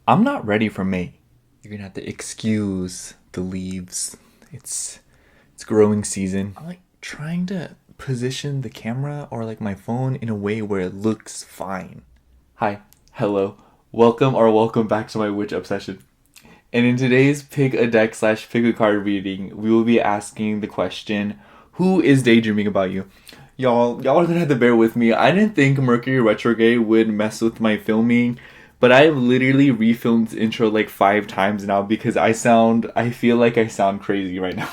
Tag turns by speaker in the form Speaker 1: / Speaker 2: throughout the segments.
Speaker 1: I'm not ready for May. You're gonna have to excuse the leaves. It's growing season. I'm like trying to position the camera or like my phone in a way where it looks fine. Hi, hello, welcome back to my witch obsession. And in today's pick a deck / pick a card reading, we will be asking the question, who is daydreaming about you? Y'all are gonna have to bear with me. I didn't think Mercury retrograde would mess with my filming, but I've literally refilmed the intro like 5 times now because I feel like I sound crazy right now.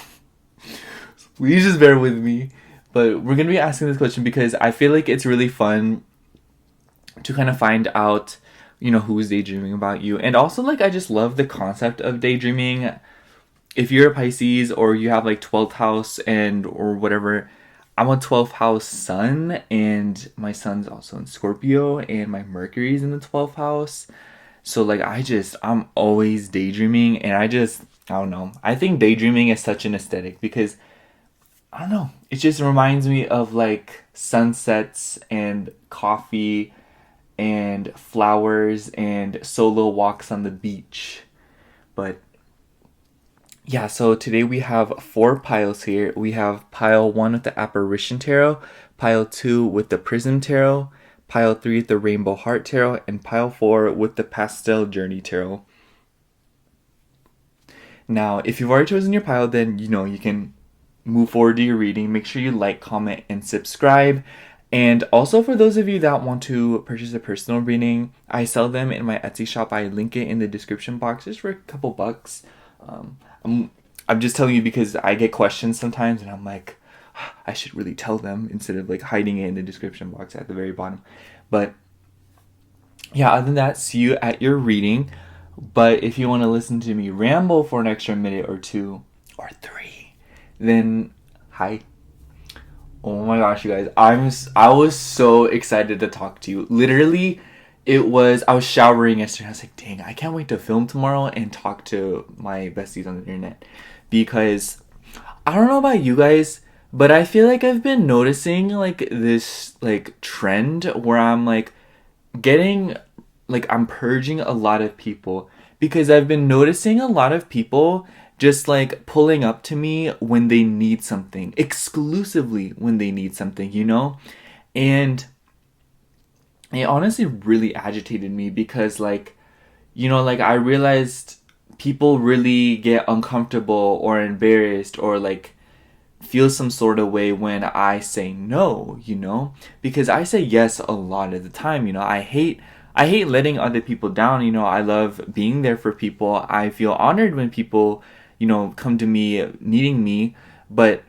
Speaker 1: So please just bear with me. But we're gonna be asking this question because I feel like it's really fun to kind of find out, who's daydreaming about you. And also, like, I just love the concept of daydreaming. If you're a Pisces or you have like 12th house or whatever, I'm a 12th house sun, and my sun's also in Scorpio, and my Mercury's in the 12th house. So like I'm always daydreaming, and I don't know. I think daydreaming is such an aesthetic because I don't know. It just reminds me of like sunsets and coffee and flowers and solo walks on the beach. But yeah, so today we have 4 piles here. We have pile 1 with the Apparition Tarot, pile 2 with the Prism Tarot, pile 3 with the Rainbow Heart Tarot, and pile 4 with the Pastel Journey Tarot. Now, if you've already chosen your pile, then you can move forward to your reading. Make sure you like, comment, and subscribe. And also, for those of you that want to purchase a personal reading, I sell them in my Etsy shop. I link it in the description box just for a couple bucks. I'm just telling you because I get questions sometimes, and I'm like, I should really tell them instead of like hiding it in the description box at the very bottom. But yeah, other than that, see you at your reading. But if you want to listen to me ramble for an extra minute or 2 or 3, then hi. Oh my gosh, you guys. I was so excited to talk to you. Literally, I was showering yesterday. I was like, dang, I can't wait to film tomorrow and talk to my besties on the internet. Because I don't know about you guys, but I feel like I've been noticing like this like trend where I'm like getting like I'm purging a lot of people, because I've been noticing a lot of people just like pulling up to me when they need something, exclusively when they need something. And it honestly really agitated me because like I realized people really get uncomfortable or embarrassed or like feel some sort of way when I say no, because I say yes a lot of the time. I hate letting other people down. I love being there for people. I feel honored when people come to me needing me, but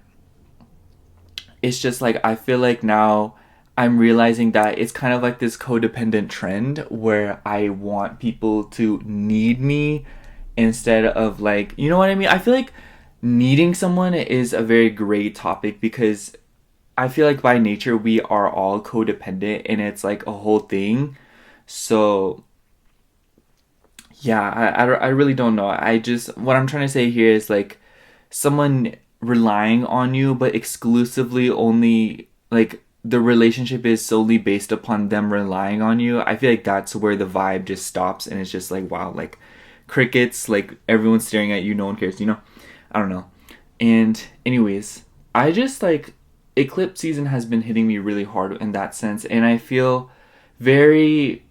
Speaker 1: it's just like I feel like now I'm realizing that it's kind of like this codependent trend where I want people to need me instead of like, you know what I mean? I feel like needing someone is a very great topic because I feel like by nature we are all codependent, and it's like a whole thing. So yeah, I really don't know. What I'm trying to say here is like someone relying on you, but exclusively only like the relationship is solely based upon them relying on you. I feel like that's where the vibe just stops, and it's just like, wow, like crickets, like everyone's staring at you, no one cares, I don't know. And anyways, I just like eclipse season has been hitting me really hard in that sense, and I feel very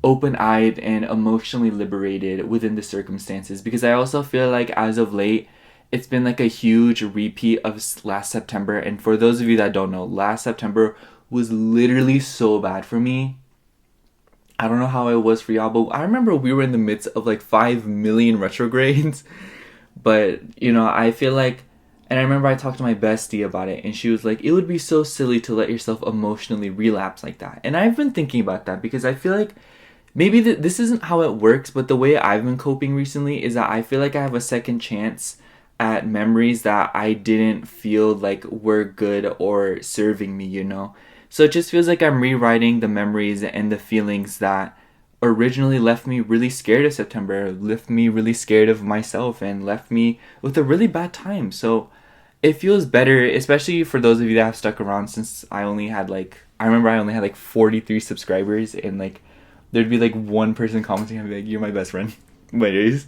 Speaker 1: open-eyed and emotionally liberated within the circumstances, because I also feel like as of late it's been like a huge repeat of last September. And for those of you that don't know, last September was literally so bad for me. I don't know how it was for y'all, but I remember we were in the midst of like 5 million retrogrades. But I feel like, and I remember I talked to my bestie about it, and she was like, it would be so silly to let yourself emotionally relapse like that. And I've been thinking about that because I feel like maybe this isn't how it works, but the way I've been coping recently is that I feel like I have a second chance at memories that I didn't feel like were good or serving me. So it just feels like I'm rewriting the memories and the feelings that originally left me really scared of September, left me really scared of myself, and left me with a really bad time. So it feels better, especially for those of you that have stuck around since I remember I only had like 43 subscribers, and like there'd be like one person commenting, I'd be like, you're my best friend. My days.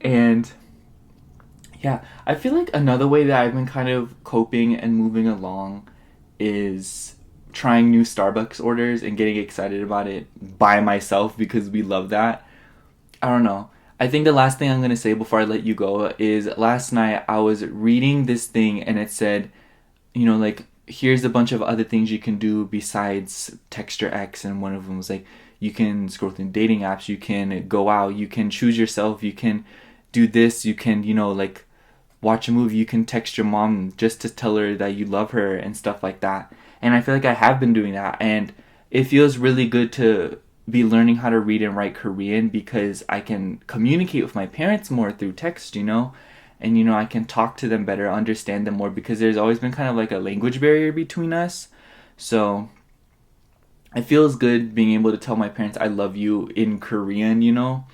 Speaker 1: And yeah, I feel like another way that I've been kind of coping and moving along is trying new Starbucks orders and getting excited about it by myself because we love that. I don't know. I think the last thing I'm going to say before I let you go is last night I was reading this thing and it said, you know, like, here's a bunch of other things you can do besides Texture X, and one of them was like, you can scroll through dating apps, you can go out, you can choose yourself, you can do this, you can, you know, like, watch a movie, you can text your mom just to tell her that you love her and stuff like that. And I feel like I have been doing that, and it feels really good to be learning how to read and write Korean because I can communicate with my parents more through text, you know? And, you know, I can talk to them better, understand them more, because there's always been kind of like a language barrier between us. So it feels good being able to tell my parents I love you in Korean, you know?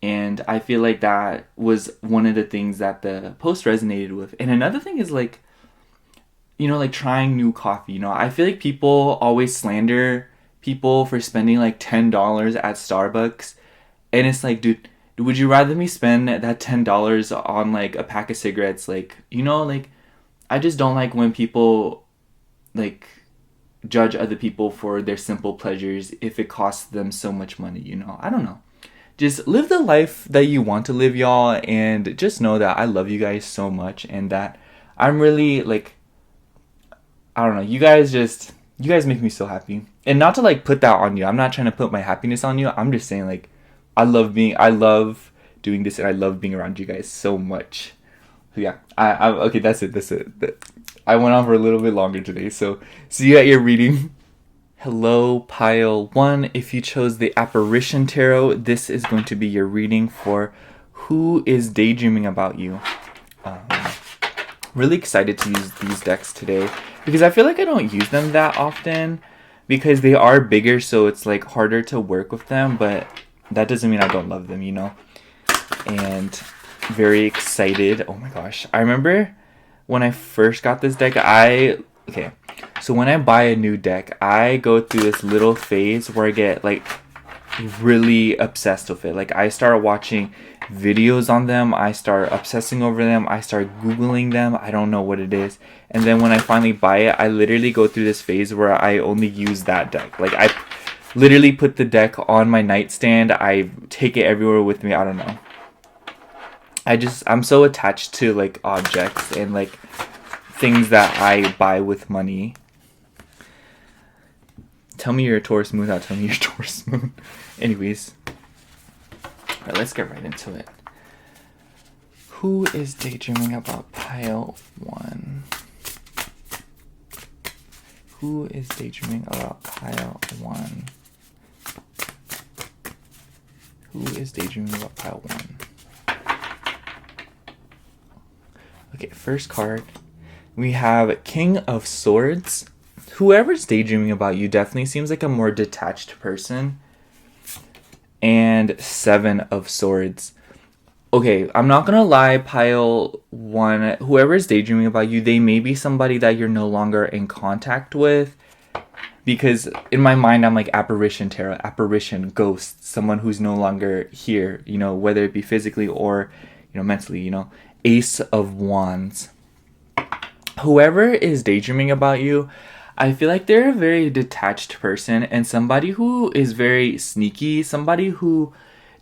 Speaker 1: And I feel like that was one of the things that the post resonated with. And another thing is like, you know, like trying new coffee, you know? I feel like people always slander people for spending like $10 at Starbucks. And it's like, dude, would you rather me spend that $10 on like a pack of cigarettes? Like, you know, like, I just don't like when people like judge other people for their simple pleasures if it costs them so much money, you know? I don't know. Just live the life that you want to live, y'all, and just know that I love you guys so much and that I'm really like, I don't know, you guys make me so happy. And not to like put that on you. I'm not trying to put my happiness on you. I'm just saying like I love doing this and I love being around you guys so much. So yeah, I okay, that's it. I went on for a little bit longer today. So see you at your reading. Hello, pile 1. If you chose the Apparition Tarot, this is going to be your reading for who is daydreaming about you. Really excited to use these decks today because I feel like I don't use them that often because they are bigger, so it's like harder to work with them, but that doesn't mean I don't love them, you know? And very excited. Oh my gosh. I remember when I first got this deck, okay. So when I buy a new deck, I go through this little phase where I get like really obsessed with it. Like I start watching videos on them, I start obsessing over them, I start Googling them, I don't know what it is. And then when I finally buy it, I literally go through this phase where I only use that deck. Like I literally put the deck on my nightstand, I take it everywhere with me, I don't know. I'm so attached to like objects and like things that I buy with money. Tell me you're a Taurus moon, tell me you're a Taurus moon. Anyways. Alright, let's get right into it. Who is daydreaming about pile 1? Who is daydreaming about pile 1? Who is daydreaming about pile 1? Okay, first card. We have King of Swords. Whoever's daydreaming about you definitely seems like a more detached person. And 7 of Swords. Okay, I'm not gonna lie, pile 1, whoever's daydreaming about you, they may be somebody that you're no longer in contact with. Because in my mind, I'm like Apparition Tarot, apparition, ghost, someone who's no longer here, you know, whether it be physically or, you know, mentally, you know. Ace of Wands. Whoever is daydreaming about you, I feel like they're a very detached person and somebody who is very sneaky, somebody who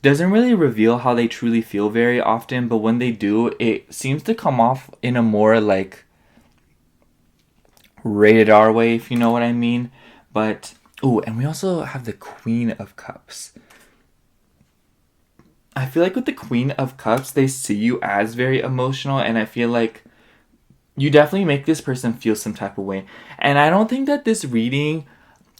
Speaker 1: doesn't really reveal how they truly feel very often, but when they do, it seems to come off in a more like rated R way, if you know what I mean. But, ooh, and we also have the Queen of Cups. I feel like with the Queen of Cups, they see you as very emotional, and I feel like you definitely make this person feel some type of way. And I don't think that this reading,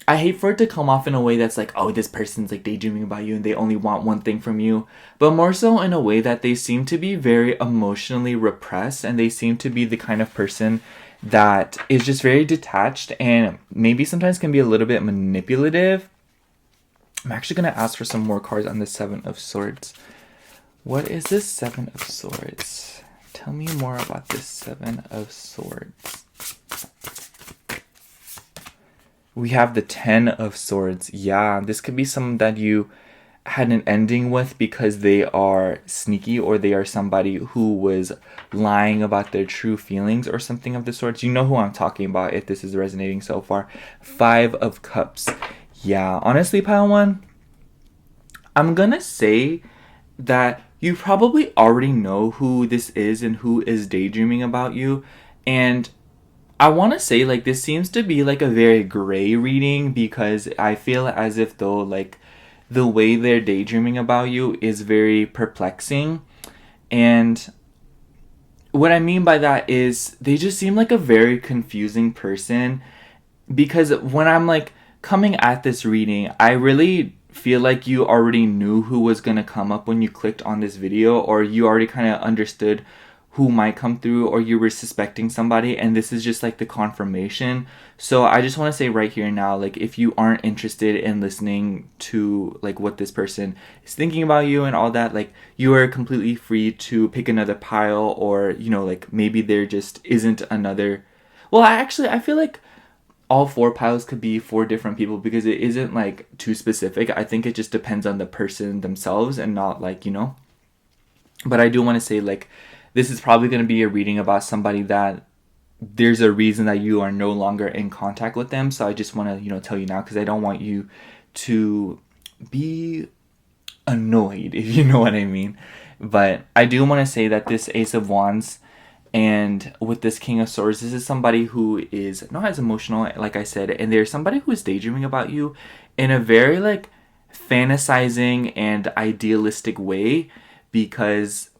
Speaker 1: I hate for it to come off in a way that's like, oh, this person's like daydreaming about you and they only want one thing from you. But more so in a way that they seem to be very emotionally repressed and they seem to be the kind of person that is just very detached and maybe sometimes can be a little bit manipulative. I'm actually going to ask for some more cards on the 7 of Swords. What is this 7 of Swords? Tell me more about this 7 of Swords. We have the Ten of Swords. Yeah, this could be someone that you had an ending with because they are sneaky, or they are somebody who was lying about their true feelings or something of the sorts. You know who I'm talking about if this is resonating so far. Five of Cups. Yeah, honestly, pile one, I'm gonna say that you probably already know who this is and who is daydreaming about you. And I want to say, like, this seems to be like a very gray reading, because I feel as if though, like, the way they're daydreaming about you is very perplexing. And what I mean by that is they just seem like a very confusing person, because when I'm like coming at this reading, I really feel like you already knew who was going to come up when you clicked on this video, or you already kind of understood who might come through, or you were suspecting somebody, and this is just like the confirmation. So I just want to say right here now, like, if you aren't interested in listening to like what this person is thinking about you and all that, like, you are completely free to pick another pile, or like, maybe there just isn't another. Well, I feel like all four piles could be for different people, because it isn't like too specific. I think it just depends on the person themselves, and not like, but I do want to say, like, this is probably going to be a reading about somebody that there's a reason that you are no longer in contact with them. So I just want to, tell you now, because I don't want you to be annoyed, if you know what I mean. But I do want to say that this Ace of Wands and with this King of Swords, this is somebody who is not as emotional, like I said, and there's somebody who is daydreaming about you in a very like fantasizing and idealistic way, because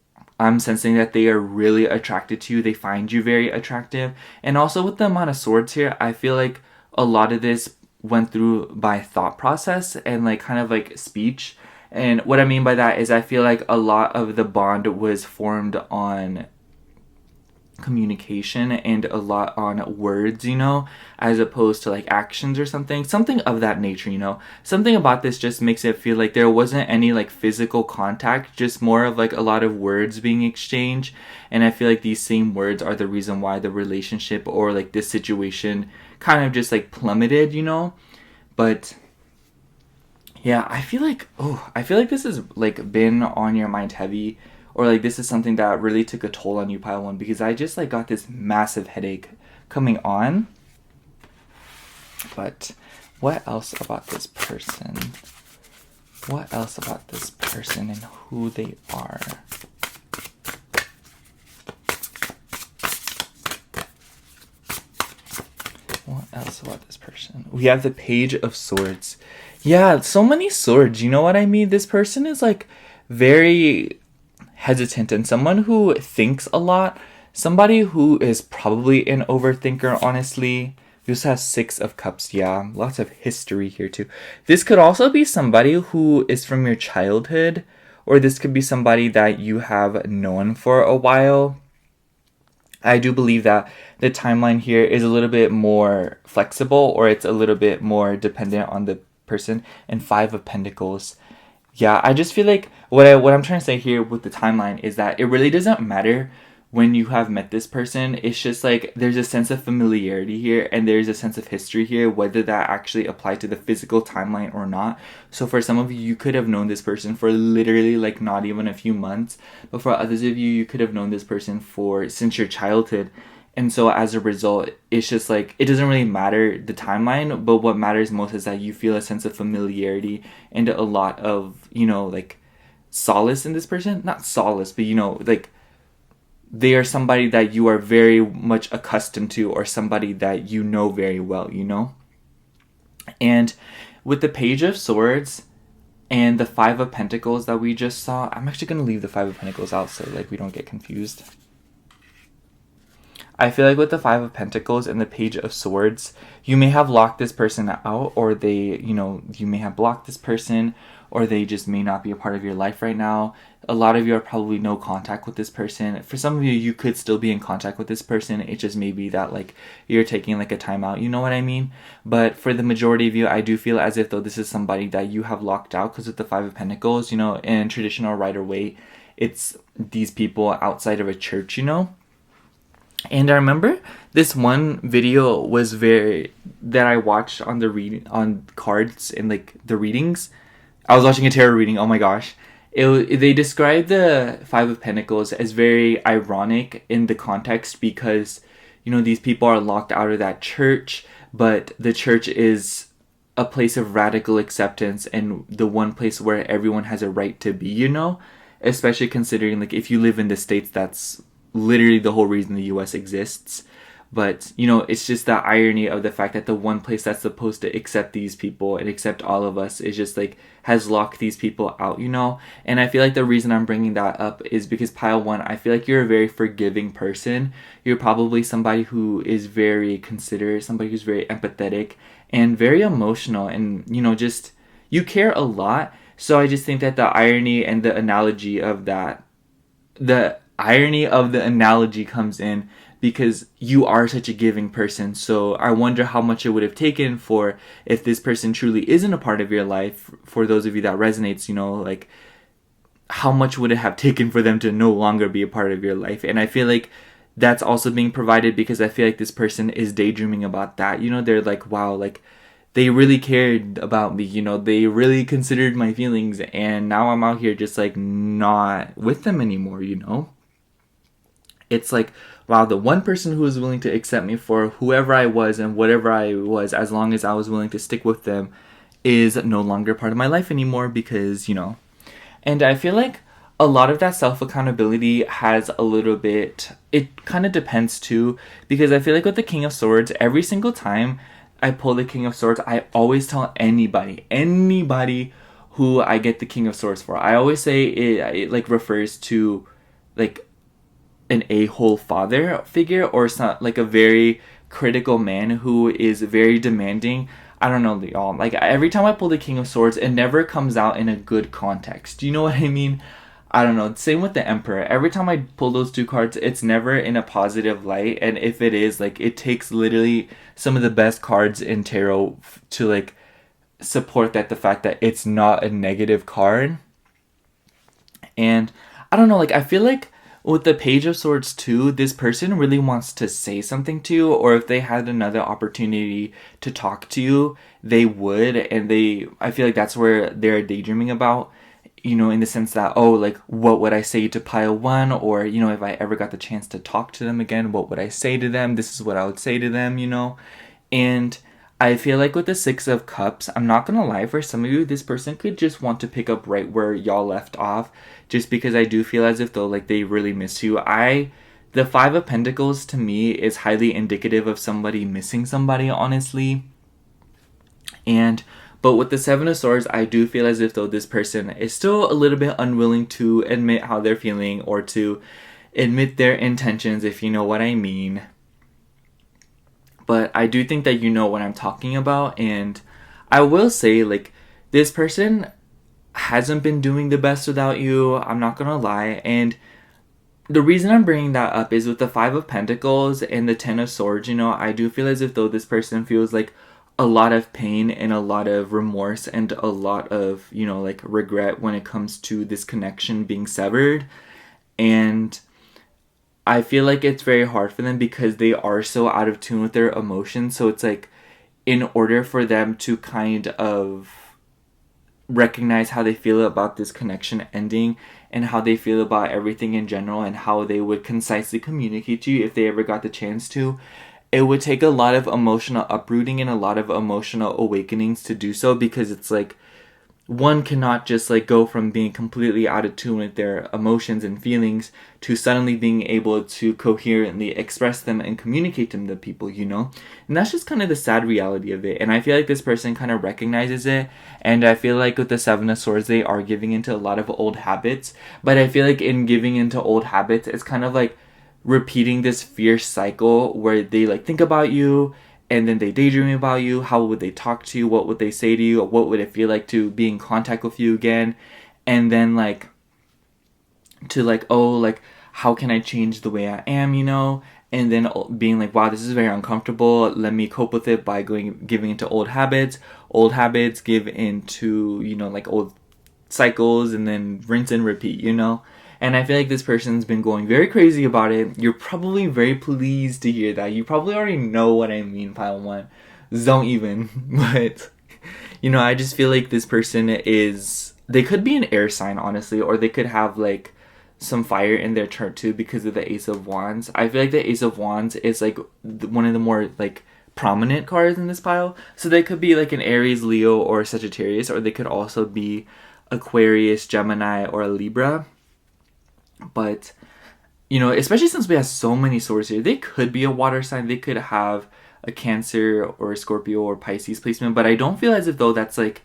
Speaker 1: I'm sensing that they are really attracted to you. They find you very attractive. And also with the amount of swords here, I feel like a lot of this went through by thought process and like kind of like speech. And what I mean by that is I feel like a lot of the bond was formed on communication and a lot on words, as opposed to like actions or something of that nature. Something about this just makes it feel like there wasn't any like physical contact, just more of like a lot of words being exchanged. And I feel like these same words are the reason why the relationship or like this situation kind of just like plummeted. But yeah, I feel like this has like been on your mind heavy, or like this is something that really took a toll on you, pile one, because I just like got this massive headache coming on. But what else about this person? What else about this person and who they are? What else about this person? We have the Page of Swords. Yeah, so many swords. You know what I mean? This person is like very hesitant and someone who thinks a lot. Somebody who is probably an overthinker, honestly. We also have Six of Cups. Yeah, lots of history here too. This could also be somebody who is from your childhood, or this could be somebody that you have known for a while. I do believe that the timeline here is a little bit more flexible, or it's a little bit more dependent on the person. And Five of Pentacles. Yeah, I just feel like what I'm trying to say here with the timeline is that it really doesn't matter when you have met this person. It's just like there's a sense of familiarity here, and there's a sense of history here, whether that actually applied to the physical timeline or not. So for some of you, you could have known this person for literally like not even a few months, but for others of you, you could have known this person for since your childhood. And so as a result, it's just like, it doesn't really matter the timeline, but what matters most is that you feel a sense of familiarity and a lot of, like solace in this person. Not solace, but like they are somebody that you are very much accustomed to, or somebody that you know very well, And with the Page of Swords and the Five of Pentacles that we just saw, I'm actually going to leave the Five of Pentacles out so like we don't get confused. I feel like with the Five of Pentacles and the Page of Swords, you may have locked this person out, or they, you may have blocked this person, or they just may not be a part of your life right now. A lot of you are probably no contact with this person. For some of you, you could still be in contact with this person. It just may be that like you're taking like a time out, you know what I mean? But for the majority of you, I do feel as if though this is somebody that you have locked out, because with the Five of Pentacles, in traditional Rider-Waite, it's these people outside of a church, And I remember this one video was very that I watched on the reading on cards and like the readings. I was watching a tarot reading. Oh my gosh. They described the Five of Pentacles as very ironic in the context because, you know, these people are locked out of that church, but the church is a place of radical acceptance and the one place where everyone has a right to be, you know? Especially considering, like, if you live in the States, that's literally the whole reason the US exists. But, you know, it's just the irony of the fact that the one place that's supposed to accept these people and accept all of us is just like has locked these people out, you know? And I feel like the reason I'm bringing that up is because pile one, I feel like you're a very forgiving person. You're probably somebody who is very considerate, somebody who's very empathetic and very emotional and, you know, just you care a lot. So I just think that the irony and the analogy of that, the irony of the analogy comes in because you are such a giving person. So I wonder how much it would have taken for if this person truly isn't a part of your life. For those of you that resonates, you know, like how much would it have taken for them to no longer be a part of your life? And I feel like that's also being provided because I feel like this person is daydreaming about that. You know, they're like, wow, like they really cared about me, you know, they really considered my feelings, and now I'm out here just like not with them anymore, you know? It's like, wow, the one person who was willing to accept me for whoever I was and whatever I was, as long as I was willing to stick with them, is no longer part of my life anymore because, you know. And I feel like a lot of that self accountability has a little bit, it kind of depends too, because I feel like with the King of Swords, every single time I pull the King of Swords, I always tell anybody who I get the King of Swords for. I always say it like refers to like an a-hole father figure or some, like a very critical man who is very demanding. I don't know, y'all. Like every time I pull the King of Swords, it never comes out in a good context. Do you know what I mean? I don't know. Same with the Emperor. Every time I pull those two cards, it's never in a positive light. And if it is, like, it takes literally some of the best cards in tarot to like support that the fact that it's not a negative card. And I don't know, like I feel like with the Page of Swords too, this person really wants to say something to you, or if they had another opportunity to talk to you, they would, and I feel like that's where they're daydreaming about, you know, in the sense that, oh, like, what would I say to pile one, or, you know, if I ever got the chance to talk to them again, what would I say to them? This is what I would say to them, you know, and I feel like with the Six of Cups, I'm not gonna lie, for some of you, this person could just want to pick up right where y'all left off, just because I do feel as if though, like, they really miss you. The Five of Pentacles to me is highly indicative of somebody missing somebody, honestly. But with the Seven of Swords, I do feel as if though this person is still a little bit unwilling to admit how they're feeling or to admit their intentions, if you know what I mean. But I do think that you know what I'm talking about, and I will say, like, this person hasn't been doing the best without you, I'm not gonna lie, and the reason I'm bringing that up is with the Five of Pentacles and the Ten of Swords, you know, I do feel as if though this person feels like a lot of pain and a lot of remorse and a lot of, you know, like regret when it comes to this connection being severed. And I feel like it's very hard for them because they are so out of tune with their emotions. So it's like, in order for them to kind of recognize how they feel about this connection ending and how they feel about everything in general and how they would concisely communicate to you if they ever got the chance to, it would take a lot of emotional uprooting and a lot of emotional awakenings to do so, because it's like one cannot just like go from being completely out of tune with their emotions and feelings to suddenly being able to coherently express them and communicate them to people, you know? And that's just kind of the sad reality of it. And I feel like this person kind of recognizes it. And I feel like with the Seven of Swords, they are giving into a lot of old habits. But I feel like in giving into old habits, it's kind of like repeating this fierce cycle where they like think about you and then they daydream about you. How would they talk to you? What would they say to you? Or what would it feel like to be in contact with you again? And then like to like, oh, like how can I change the way I am, you know? And then being like, wow, this is very uncomfortable. Let me cope with it by giving into old habits. Old habits give into, you know, like old cycles, and then rinse and repeat, you know? And I feel like this person's been going very crazy about it. You're probably very pleased to hear that. You probably already know what I mean, pile 1. Don't even. But, you know, I just feel like this person is... They could be an air sign, honestly. Or they could have, like, some fire in their chart, too, because of the Ace of Wands. I feel like the Ace of Wands is, like, one of the more, like, prominent cards in this pile. So they could be, like, an Aries, Leo, or Sagittarius. Or they could also be Aquarius, Gemini, or a Libra. But, you know, especially since we have so many swords here, they could be a water sign. They could have a Cancer or a Scorpio or Pisces placement. But I don't feel as if though that's like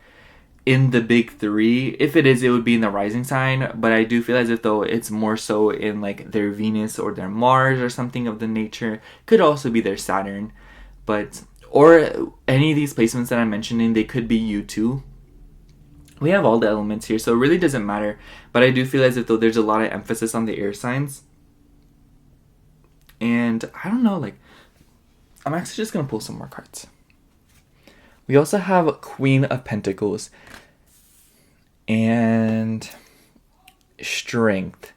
Speaker 1: in the big 3. If it is, it would be in the rising sign. But I do feel as if though it's more so in like their Venus or their Mars or something of the nature. Could also be their Saturn. But, or any of these placements that I'm mentioning, they could be you too. We have all the elements here, so it really doesn't matter. But I do feel as if though there's a lot of emphasis on the air signs. And I don't know, like, I'm actually just going to pull some more cards. We also have Queen of Pentacles and Strength.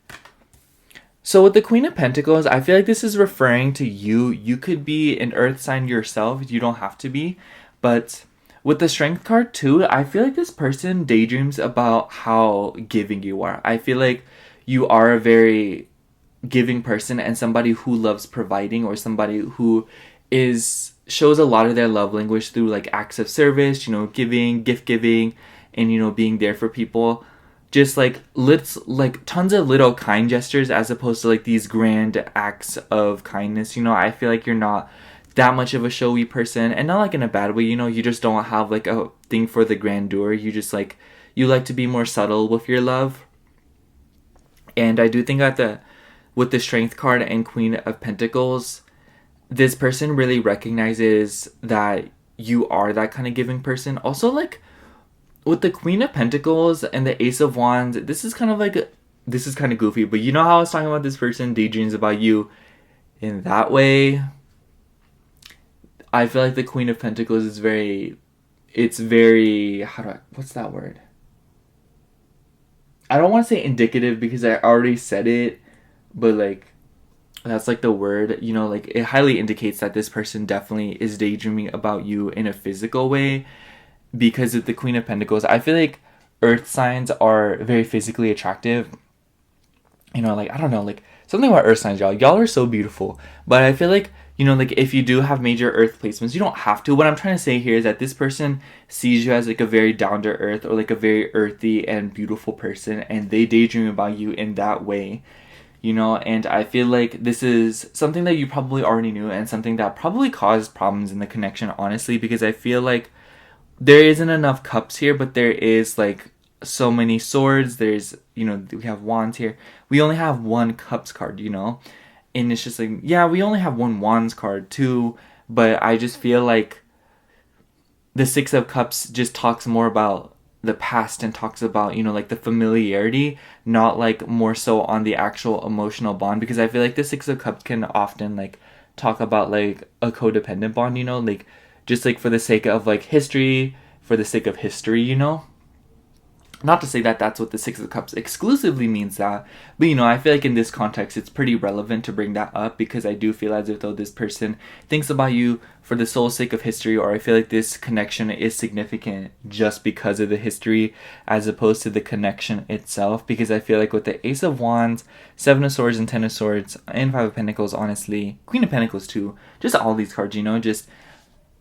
Speaker 1: So with the Queen of Pentacles, I feel like this is referring to you. You could be an earth sign yourself. You don't have to be. But with the Strength card too, I feel like this person daydreams about how giving you are. I feel like you are a very giving person and somebody who loves providing, or somebody who shows a lot of their love language through like acts of service, you know, giving, gift giving, and, you know, being there for people. Just like tons of little kind gestures as opposed to like these grand acts of kindness. You know, I feel like you're not that much of a showy person, and not like in a bad way, you know. You just don't have like a thing for the grandeur. You just like, you like to be more subtle with your love. And I do think that with the Strength card and Queen of Pentacles, this person really recognizes that you are that kind of giving person. Also, like with the Queen of Pentacles and the Ace of Wands, this is kind of goofy, but you know how I was talking about this person daydreams about you in that way? I feel like the Queen of Pentacles is what's that word? I don't want to say indicative because I already said it, but like, that's like the word, you know, like it highly indicates that this person definitely is daydreaming about you in a physical way. Because of the Queen of Pentacles, I feel like earth signs are very physically attractive. You know, like, I don't know, like something about earth signs, y'all. Y'all are so beautiful. But I feel like, you know, like if you do have major earth placements, you don't have to. What I'm trying to say here is that this person sees you as like a very down to earth or like a very earthy and beautiful person, and they daydream about you in that way. You know, and I feel like this is something that you probably already knew and something that probably caused problems in the connection, honestly, because I feel like there isn't enough cups here, but there is like so many swords. There's, you know, we have wands here. We only have one cups card, you know? And it's just like, yeah, we only have one wands card too, but I just feel like the Six of Cups just talks more about the past and talks about, you know, like the familiarity, not like more so on the actual emotional bond, because I feel like the Six of Cups can often like talk about like a codependent bond, you know, like just like for the sake of like history, for the sake of history, you know. Not to say that that's what the Six of Cups exclusively means that, but, you know, I feel like in this context it's pretty relevant to bring that up, because I do feel as if though this person thinks about you for the sole sake of history, or I feel like this connection is significant just because of the history as opposed to the connection itself. Because I feel like with the Ace of Wands, Seven of Swords, and Ten of Swords, and Five of Pentacles, honestly, Queen of Pentacles too, just all these cards, you know, just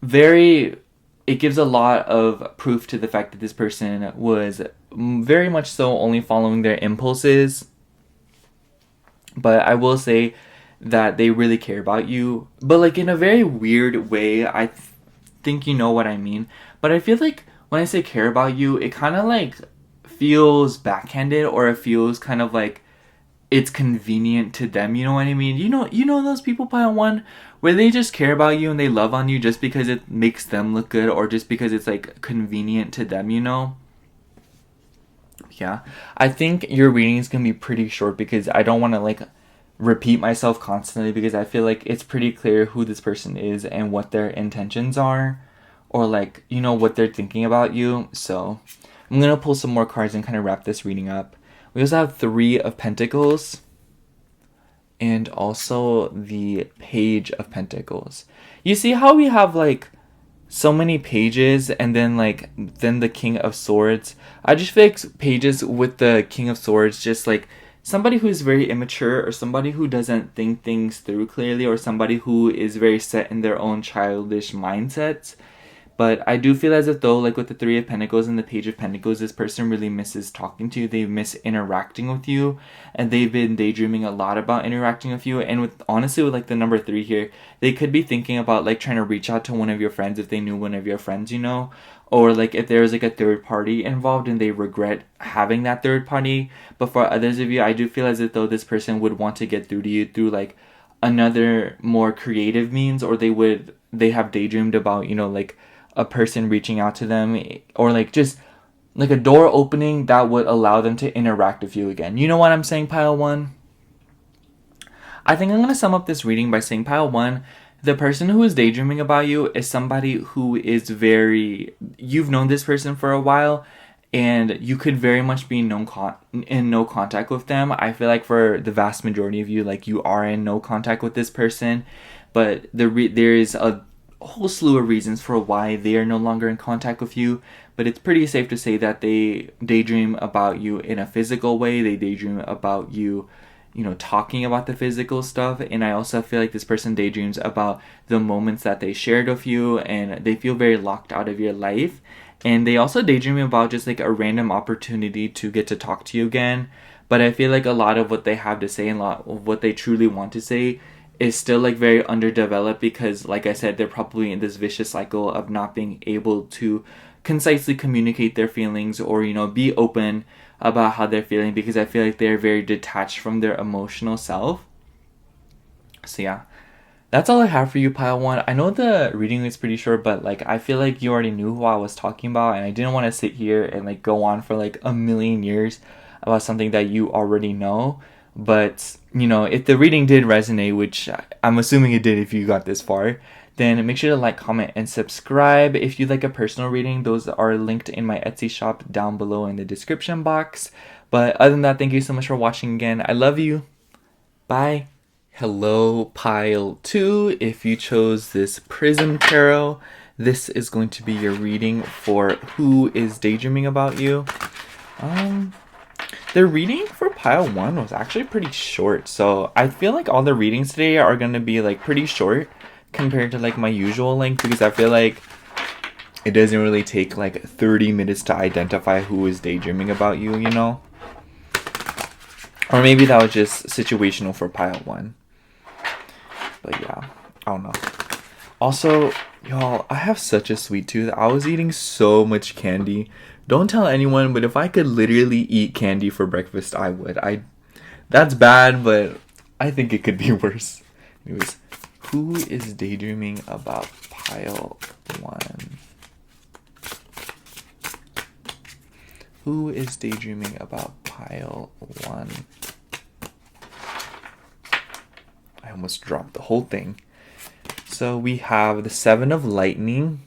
Speaker 1: it gives a lot of proof to the fact that this person was very much so only following their impulses. But I will say that they really care about you, but like in a very weird way. I think you know what I mean. But I feel like when I say care about you, it kind of like feels backhanded, or it feels kind of like it's convenient to them, you know what I mean? You know those people, pile one, where they just care about you and they love on you just because it makes them look good, or just because it's like convenient to them, you know? Yeah. I think your reading is gonna be pretty short because I don't want to like repeat myself constantly, because I feel like it's pretty clear who this person is and what their intentions are, or like, what they're thinking about you. So I'm gonna pull some more cards and kind of wrap this reading up. We also have 3 of Pentacles and also the Page of Pentacles. You see how we have like so many pages and then the King of Swords? I just feel like pages with the King of Swords, just like somebody who's very immature, or somebody who doesn't think things through clearly, or somebody who is very set in their own childish mindsets. But I do feel as if though, like with the 3 of Pentacles and the Page of Pentacles, this person really misses talking to you. They miss interacting with you, and they've been daydreaming a lot about interacting with you. And with honestly, with like the number 3 here, they could be thinking about like trying to reach out to one of your friends if they knew one of your friends, you know, or like if there was like a third party involved and they regret having that third party. But for others of you, I do feel as if though this person would want to get through to you through like another more creative means, or they have daydreamed about, you know, like a person reaching out to them, or like just like a door opening that would allow them to interact with you again. You know what I'm saying, pile 1? I think I'm going to sum up this reading by saying, pile 1, the person who is daydreaming about you is somebody who is you've known this person for a while, and you could very much be in no contact with them. I feel like for the vast majority of you, like you are in no contact with this person, but there is a whole slew of reasons for why they are no longer in contact with you. But it's pretty safe to say that they daydream about you in a physical way. They daydream about you, you know, talking about the physical stuff. And I also feel like this person daydreams about the moments that they shared with you, and they feel very locked out of your life. And they also daydream about just like a random opportunity to get to talk to you again. But I feel like a lot of what they have to say and a lot of what they truly want to say is still like very underdeveloped, because like I said, they're probably in this vicious cycle of not being able to concisely communicate their feelings, or, you know, be open about how they're feeling, because I feel like they're very detached from their emotional self. So yeah, that's all I have for you, pile 1. I know the reading is pretty short, but like I feel like you already knew who I was talking about, and I didn't want to sit here and like go on for like a million years about something that you already know. But, you know, if the reading did resonate, which I'm assuming it did if you got this far, then make sure to like, comment, and subscribe. If you'd like a personal reading, those are linked in my Etsy shop down below in the description box. But other than that, thank you so much for watching again. I love you. Bye. Hello, pile 2. If you chose this Prism Tarot, this is going to be your reading for who is daydreaming about you. The reading for pile 1 was actually pretty short, so I feel like all the readings today are going to be like pretty short compared to like my usual length, because I feel like it doesn't really take like 30 minutes to identify who is daydreaming about you, you know? Or maybe that was just situational for pile 1. But yeah, I don't know. Also, y'all, I have such a sweet tooth. I was eating so much candy. Don't tell anyone, but if I could literally eat candy for breakfast, I would. That's bad, but I think it could be worse. Anyways, who is daydreaming about pile 1? Who is daydreaming about pile 1? I almost dropped the whole thing. So we have the 7 of Lightning,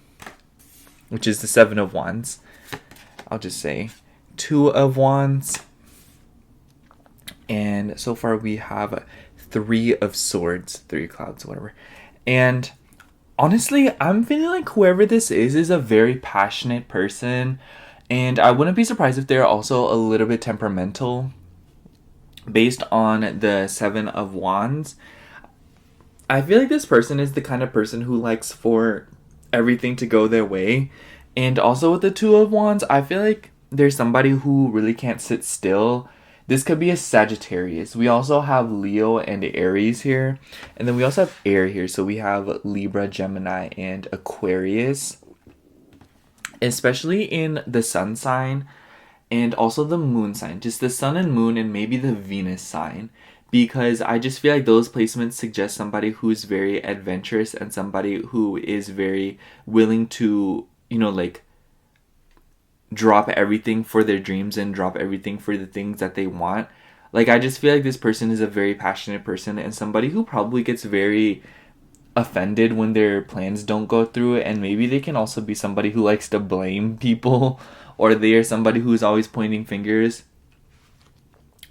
Speaker 1: which is the 7 of Wands. I'll just say 2 of Wands. And so far we have 3 of Swords, 3 clouds, whatever. And honestly, I'm feeling like whoever this is a very passionate person. And I wouldn't be surprised if they're also a little bit temperamental based on the 7 of Wands. I feel like this person is the kind of person who likes for everything to go their way. And also with the 2 of Wands, I feel like there's somebody who really can't sit still. This could be a Sagittarius. We also have Leo and Aries here. And then we also have air here. So we have Libra, Gemini, and Aquarius. Especially in the sun sign and also the moon sign. Just the sun and moon and maybe the Venus sign. Because I just feel like those placements suggest somebody who's very adventurous and somebody who is very willing to, you know, like drop everything for their dreams and drop everything for the things that they want. Like, I just feel like this person is a very passionate person and somebody who probably gets very offended when their plans don't go through. And maybe they can also be somebody who likes to blame people, or they are somebody who's always pointing fingers.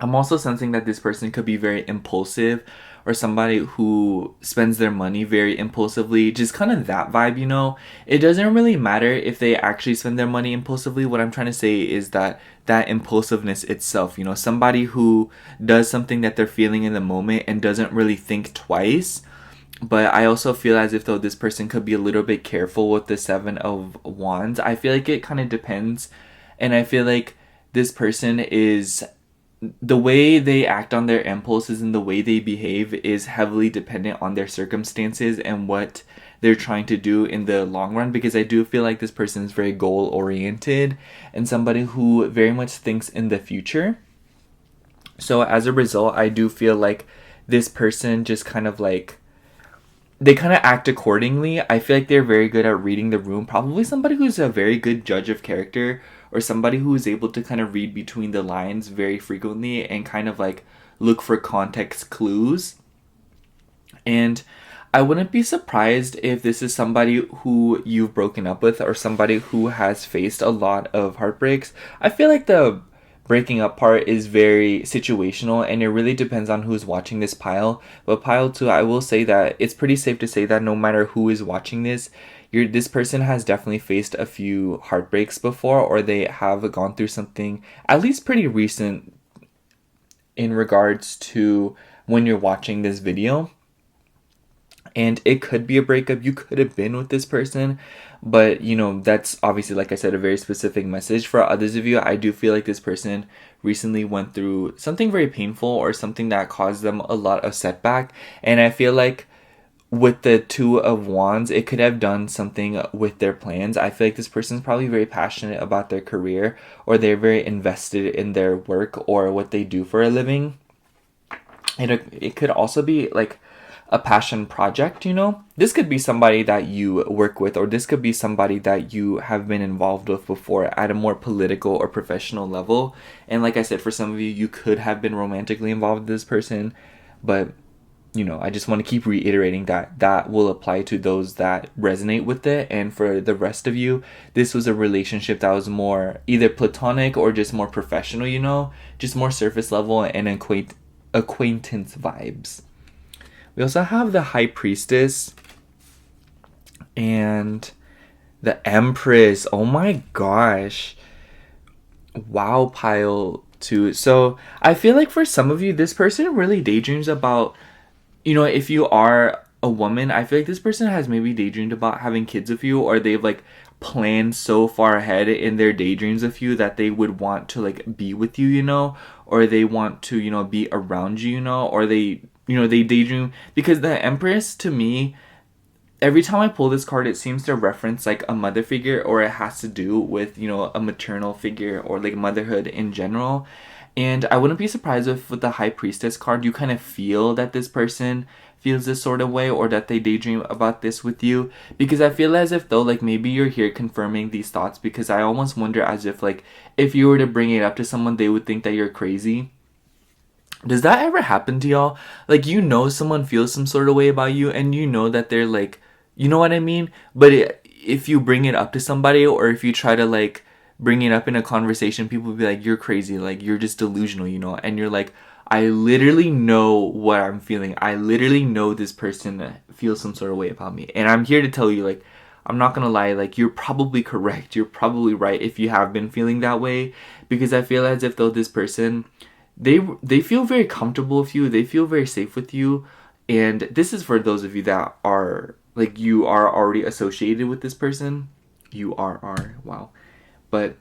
Speaker 1: I'm also sensing that this person could be very impulsive, or somebody who spends their money very impulsively. Just kind of that vibe, you know? It doesn't really matter if they actually spend their money impulsively. What I'm trying to say is that that impulsiveness itself, you know, somebody who does something that they're feeling in the moment and doesn't really think twice. But I also feel as if though this person could be a little bit careful with the Seven of Wands. I feel like it kind of depends. And I feel like this person is, the way they act on their impulses and the way they behave is heavily dependent on their circumstances and what they're trying to do in the long run, because I do feel like this person is very goal oriented and somebody who very much thinks in the future. So as a result, I do feel like this person just kind of like, they kind of act accordingly. I feel like they're very good at reading the room. Probably somebody who's a very good judge of character, or somebody who is able to kind of read between the lines very frequently and kind of like look for context clues. And I wouldn't be surprised if this is somebody who you've broken up with, or somebody who has faced a lot of heartbreaks. I feel like the breaking up part is very situational, and it really depends on who's watching this pile. But pile 2, I will say that it's pretty safe to say that no matter who is watching this, this person has definitely faced a few heartbreaks before, or they have gone through something at least pretty recent in regards to when you're watching this video. And it could be a breakup. You could have been with this person, but you know, that's obviously, like I said, a very specific message. For others of you, I do feel like this person recently went through something very painful, or something that caused them a lot of setback. And I feel like with the Two of Wands, it could have done something with their plans. I feel like this person's probably very passionate about their career, or they're very invested in their work or what they do for a living. And it could also be like a passion project, you know? This could be somebody that you work with, or this could be somebody that you have been involved with before at a more political or professional level. And like I said, for some of you, you could have been romantically involved with this person, but you know, I just want to keep reiterating that that will apply to those that resonate with it. And for the rest of you, this was a relationship that was more either platonic or just more professional, you know, just more surface level and acquaintance vibes. We also have the High Priestess and the Empress. Oh my gosh. Wow, pile 2. So I feel like for some of you, this person really daydreams about, you know, if you are a woman, I feel like this person has maybe daydreamed about having kids with you, or they've like planned so far ahead in their daydreams of you that they would want to like be with you, you know, or they want to, you know, be around you, you know, or they, you know, they daydream. Because the Empress, to me, every time I pull this card, it seems to reference like a mother figure, or it has to do with, you know, a maternal figure, or like motherhood in general. And I wouldn't be surprised if with the High Priestess card, you kind of feel that this person feels this sort of way, or that they daydream about this with you. Because I feel as if though, like maybe you're here confirming these thoughts, because I almost wonder as if like if you were to bring it up to someone, they would think that you're crazy. Does that ever happen to y'all? Like, you know, someone feels some sort of way about you, and you know that they're like, you know what I mean? But if you bring it up to somebody, or if you try to like bring it up in a conversation, people will be like, you're crazy, like you're just delusional, you know? And you're like, I literally know what I'm feeling. I literally know this person feels some sort of way about me. And I'm here to tell you, like, I'm not gonna lie, like, you're probably correct. You're probably right if you have been feeling that way. Because I feel as if though this person, they feel very comfortable with you. They feel very safe with you. And this is for those of you that are, like, you are already associated with this person. You are, wow. But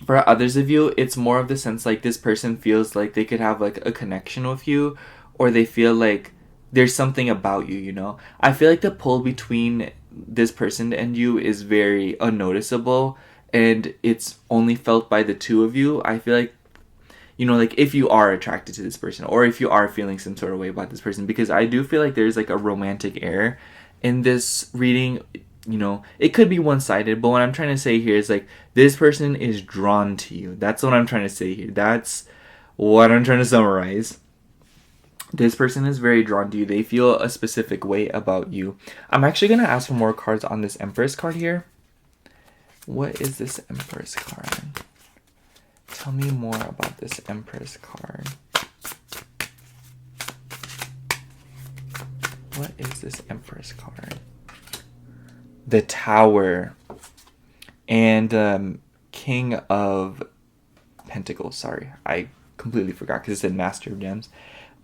Speaker 1: for others of you, it's more of the sense like this person feels like they could have like a connection with you, or they feel like there's something about you, you know? I feel like the pull between this person and you is very unnoticeable, and it's only felt by the two of you. I feel like, you know, like if you are attracted to this person, or if you are feeling some sort of way about this person, because I do feel like there's like a romantic air in this reading. You know, it could be one-sided, but what I'm trying to say here is like this person is drawn to you. That's what I'm trying to say here. That's what I'm trying to summarize. This person is very drawn to you. They feel a specific way about you. I'm actually going to ask for more cards on this Empress card here. What is this Empress card Tell me more about this Empress card. What is this Empress card? The Tower. And King of Pentacles. Sorry, I completely forgot because it said Master of Gems.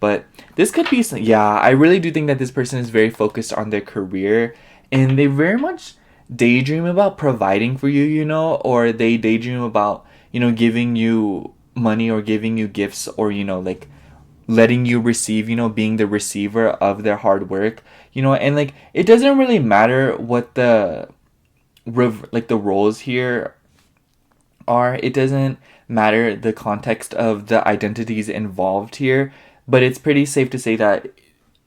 Speaker 1: But this could be some, yeah, I really do think that this person is very focused on their career. And they very much daydream about providing for you, you know, or they daydream about, you know, giving you money or giving you gifts, or, you know, like letting you receive, you know, being the receiver of their hard work, you know. And like it doesn't really matter what the the roles here are. It doesn't matter the context of the identities involved here, but it's pretty safe to say that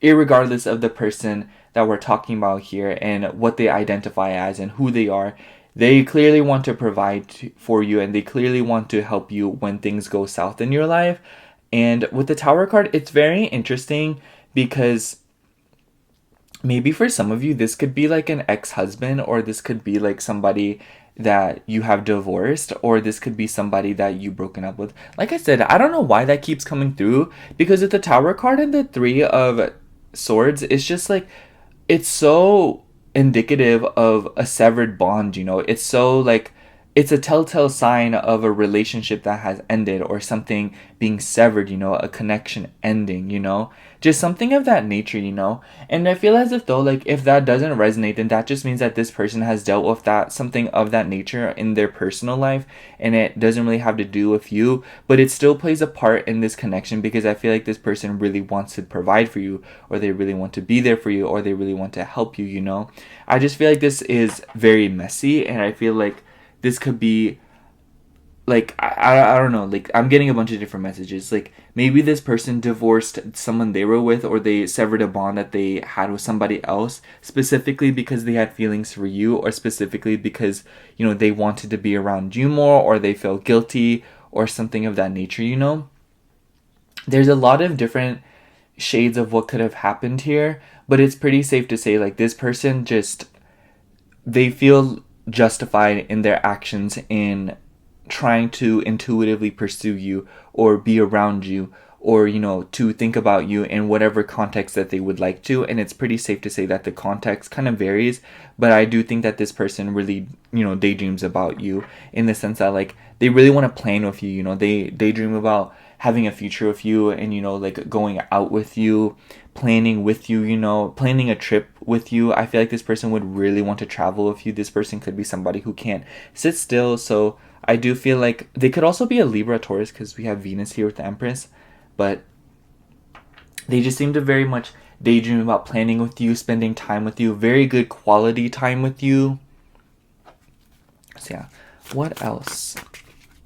Speaker 1: irregardless of the person that we're talking about here and what they identify as and who they are, they clearly want to provide for you, and they clearly want to help you when things go south in your life. And with the Tower card, it's very interesting because maybe for some of you, this could be like an ex-husband, or this could be like somebody that you have divorced, or this could be somebody that you've broken up with. Like I said, I don't know why that keeps coming through, because with the Tower card and the Three of Swords, it's just like, it's so indicative of a severed bond, you know. It's so like, it's a telltale sign of a relationship that has ended, or something being severed, you know, a connection ending, you know, just something of that nature, you know. And I feel as if though, like, if that doesn't resonate, then that just means that this person has dealt with that, something of that nature in their personal life, and it doesn't really have to do with you, but it still plays a part in this connection, because I feel like this person really wants to provide for you, or they really want to be there for you, or they really want to help you, you know. I just feel like this is very messy, and I feel like this could be like, I don't know, like I'm getting a bunch of different messages. Like maybe this person divorced someone they were with, or they severed a bond that they had with somebody else, specifically because they had feelings for you, or specifically because, you know, they wanted to be around you more, or they felt guilty, or something of that nature, you know. There's a lot of different shades of what could have happened here, but it's pretty safe to say like this person just, they feel justified in their actions in trying to intuitively pursue you, or be around you, or, you know, to think about you in whatever context that they would like to. And it's pretty safe to say that the context kind of varies, but I do think that this person really, you know, daydreams about you, in the sense that like they really want to plan with you, you know. They daydream about having a future with you, and, you know, like going out with you, planning with you, you know, planning a trip with you. I feel like this person would really want to travel with you. This person could be somebody who can't sit still. So I do feel like they could also be a Libra, Taurus, because we have Venus here with the Empress, but they just seem to very much daydream about planning with you, spending time with you, very good quality time with you. So yeah, what else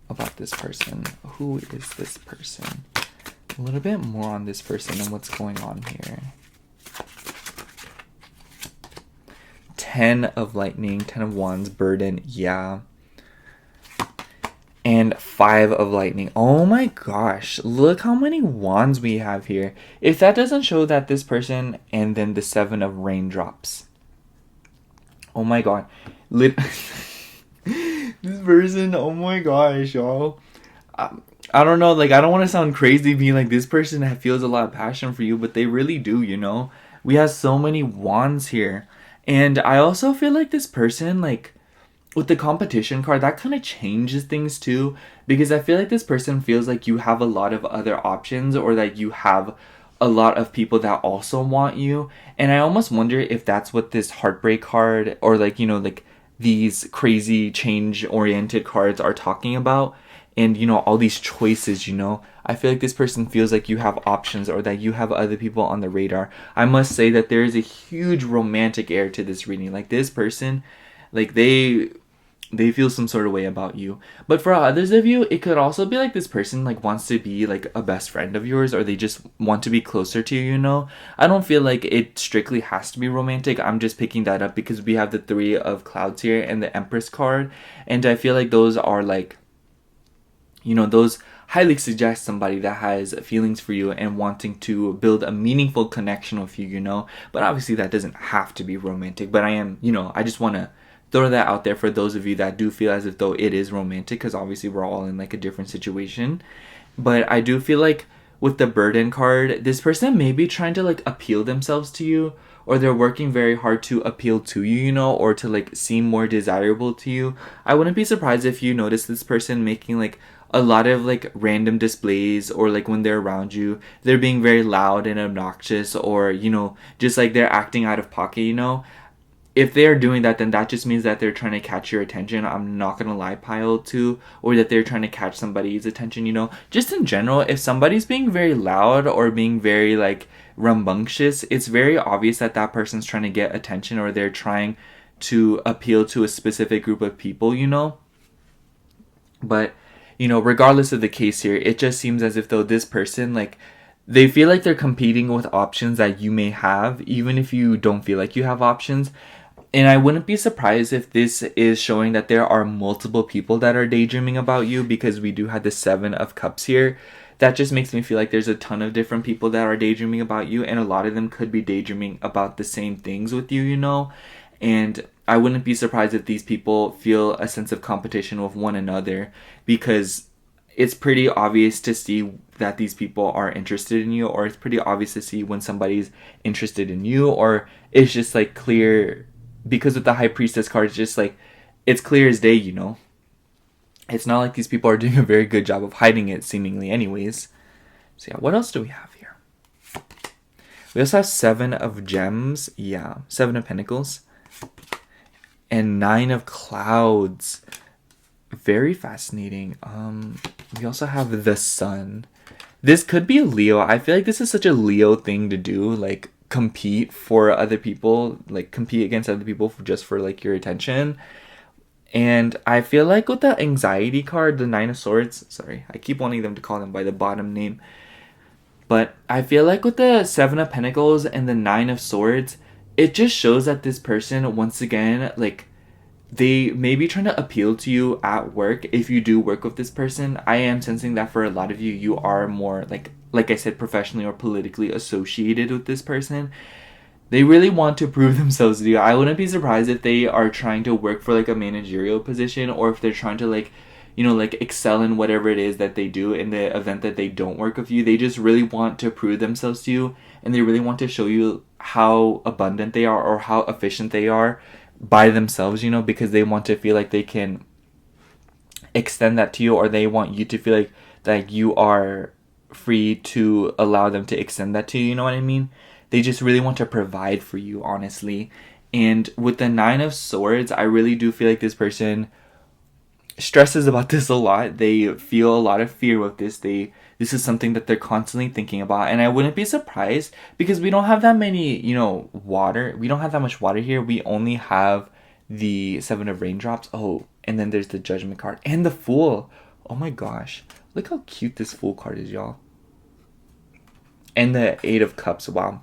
Speaker 1: about this person? Who is this person? A little bit more on this person and what's going on here. 10 of Lightning, 10 of Wands, burden, yeah. And 5 of Lightning. Oh my gosh, look how many wands we have here. If that doesn't show that this person, and then the 7 of raindrops. Oh my god. This person, oh my gosh, y'all. I don't know, like, I don't want to sound crazy being like this person feels a lot of passion for you, but they really do, you know? We have so many wands here. And I also feel like this person, like, with the competition card, that kind of changes things too, because I feel like this person feels like you have a lot of other options, or that you have a lot of people that also want you. And I almost wonder if that's what this heartbreak card, or like, you know, like these crazy change oriented cards are talking about. And, you know, all these choices, you know, I feel like this person feels like you have options, or that you have other people on the radar. I must say that there is a huge romantic air to this reading. Like this person, like they feel some sort of way about you. But for others of you, it could also be like this person like wants to be like a best friend of yours, or they just want to be closer to you, you know. I don't feel like it strictly has to be romantic. I'm just picking that up because we have the 3 of clouds here and the Empress card, and I feel like those are like, you know, those highly suggest somebody that has feelings for you and wanting to build a meaningful connection with you, you know. But obviously that doesn't have to be romantic. But I am, you know, I just want to throw that out there for those of you that do feel as if though it is romantic, because obviously we're all in like a different situation. But I do feel like with the burden card, this person may be trying to like appeal themselves to you, or they're working very hard to appeal to you, you know, or to like seem more desirable to you. I wouldn't be surprised if you notice this person making like a lot of like random displays, or like when they're around you, they're being very loud and obnoxious, or, you know, just like they're acting out of pocket, you know. If they're doing that, then that just means that they're trying to catch your attention. I'm not gonna lie, pile two, or that they're trying to catch somebody's attention, you know. Just in general, if somebody's being very loud or being very like rambunctious, it's very obvious that that person's trying to get attention, or they're trying to appeal to a specific group of people, you know. But, you know, regardless of the case here, it just seems as if though this person, like, they feel like they're competing with options that you may have, even if you don't feel like you have options. And I wouldn't be surprised if this is showing that there are multiple people that are daydreaming about you, because we do have the 7 of Cups here. That just makes me feel like there's a ton of different people that are daydreaming about you, and a lot of them could be daydreaming about the same things with you, you know? And I wouldn't be surprised if these people feel a sense of competition with one another, because it's pretty obvious to see that these people are interested in you, or it's pretty obvious to see when somebody's interested in you, or it's just like clear. Because with the High Priestess card, it's just like, it's clear as day, you know. It's not like these people are doing a very good job of hiding it, seemingly anyways. So yeah, what else do we have here? We also have 7 of Gems. Yeah, 7 of Pentacles. And 9 of Clouds. Very fascinating. We also have the Sun. This could be a Leo. I feel like this is such a Leo thing to do, like compete for other people, like compete against other people just for like your attention. And I feel like with the anxiety card, the 9 of Swords, sorry, I keep wanting them to call them by the bottom name, but I feel like with the 7 of Pentacles and the 9 of Swords, it just shows that this person, once again, like, they may be trying to appeal to you at work. If you do work with this person, I am sensing that for a lot of you, you are more like I said, professionally or politically associated with this person. They really want to prove themselves to you. I wouldn't be surprised if they are trying to work for like a managerial position, or if they're trying to like, you know, like excel in whatever it is that they do. In the event that they don't work with you, they just really want to prove themselves to you, and they really want to show you how abundant they are, or how efficient they are by themselves, you know, because they want to feel like they can extend that to you, or they want you to feel like that you are free to allow them to extend that to you, you know what I mean? They just really want to provide for you, honestly. And with the 9 of Swords, I really do feel like this person stresses about this a lot. They feel a lot of fear with this. This is something that they're constantly thinking about, and I wouldn't be surprised, because we don't have that many, you know, water. We don't have that much water here. We only have the 7 of Raindrops. Oh, and then there's the Judgment card and the Fool. Oh my gosh, look how cute this Fool card is, y'all. And the 8 of Cups. Wow.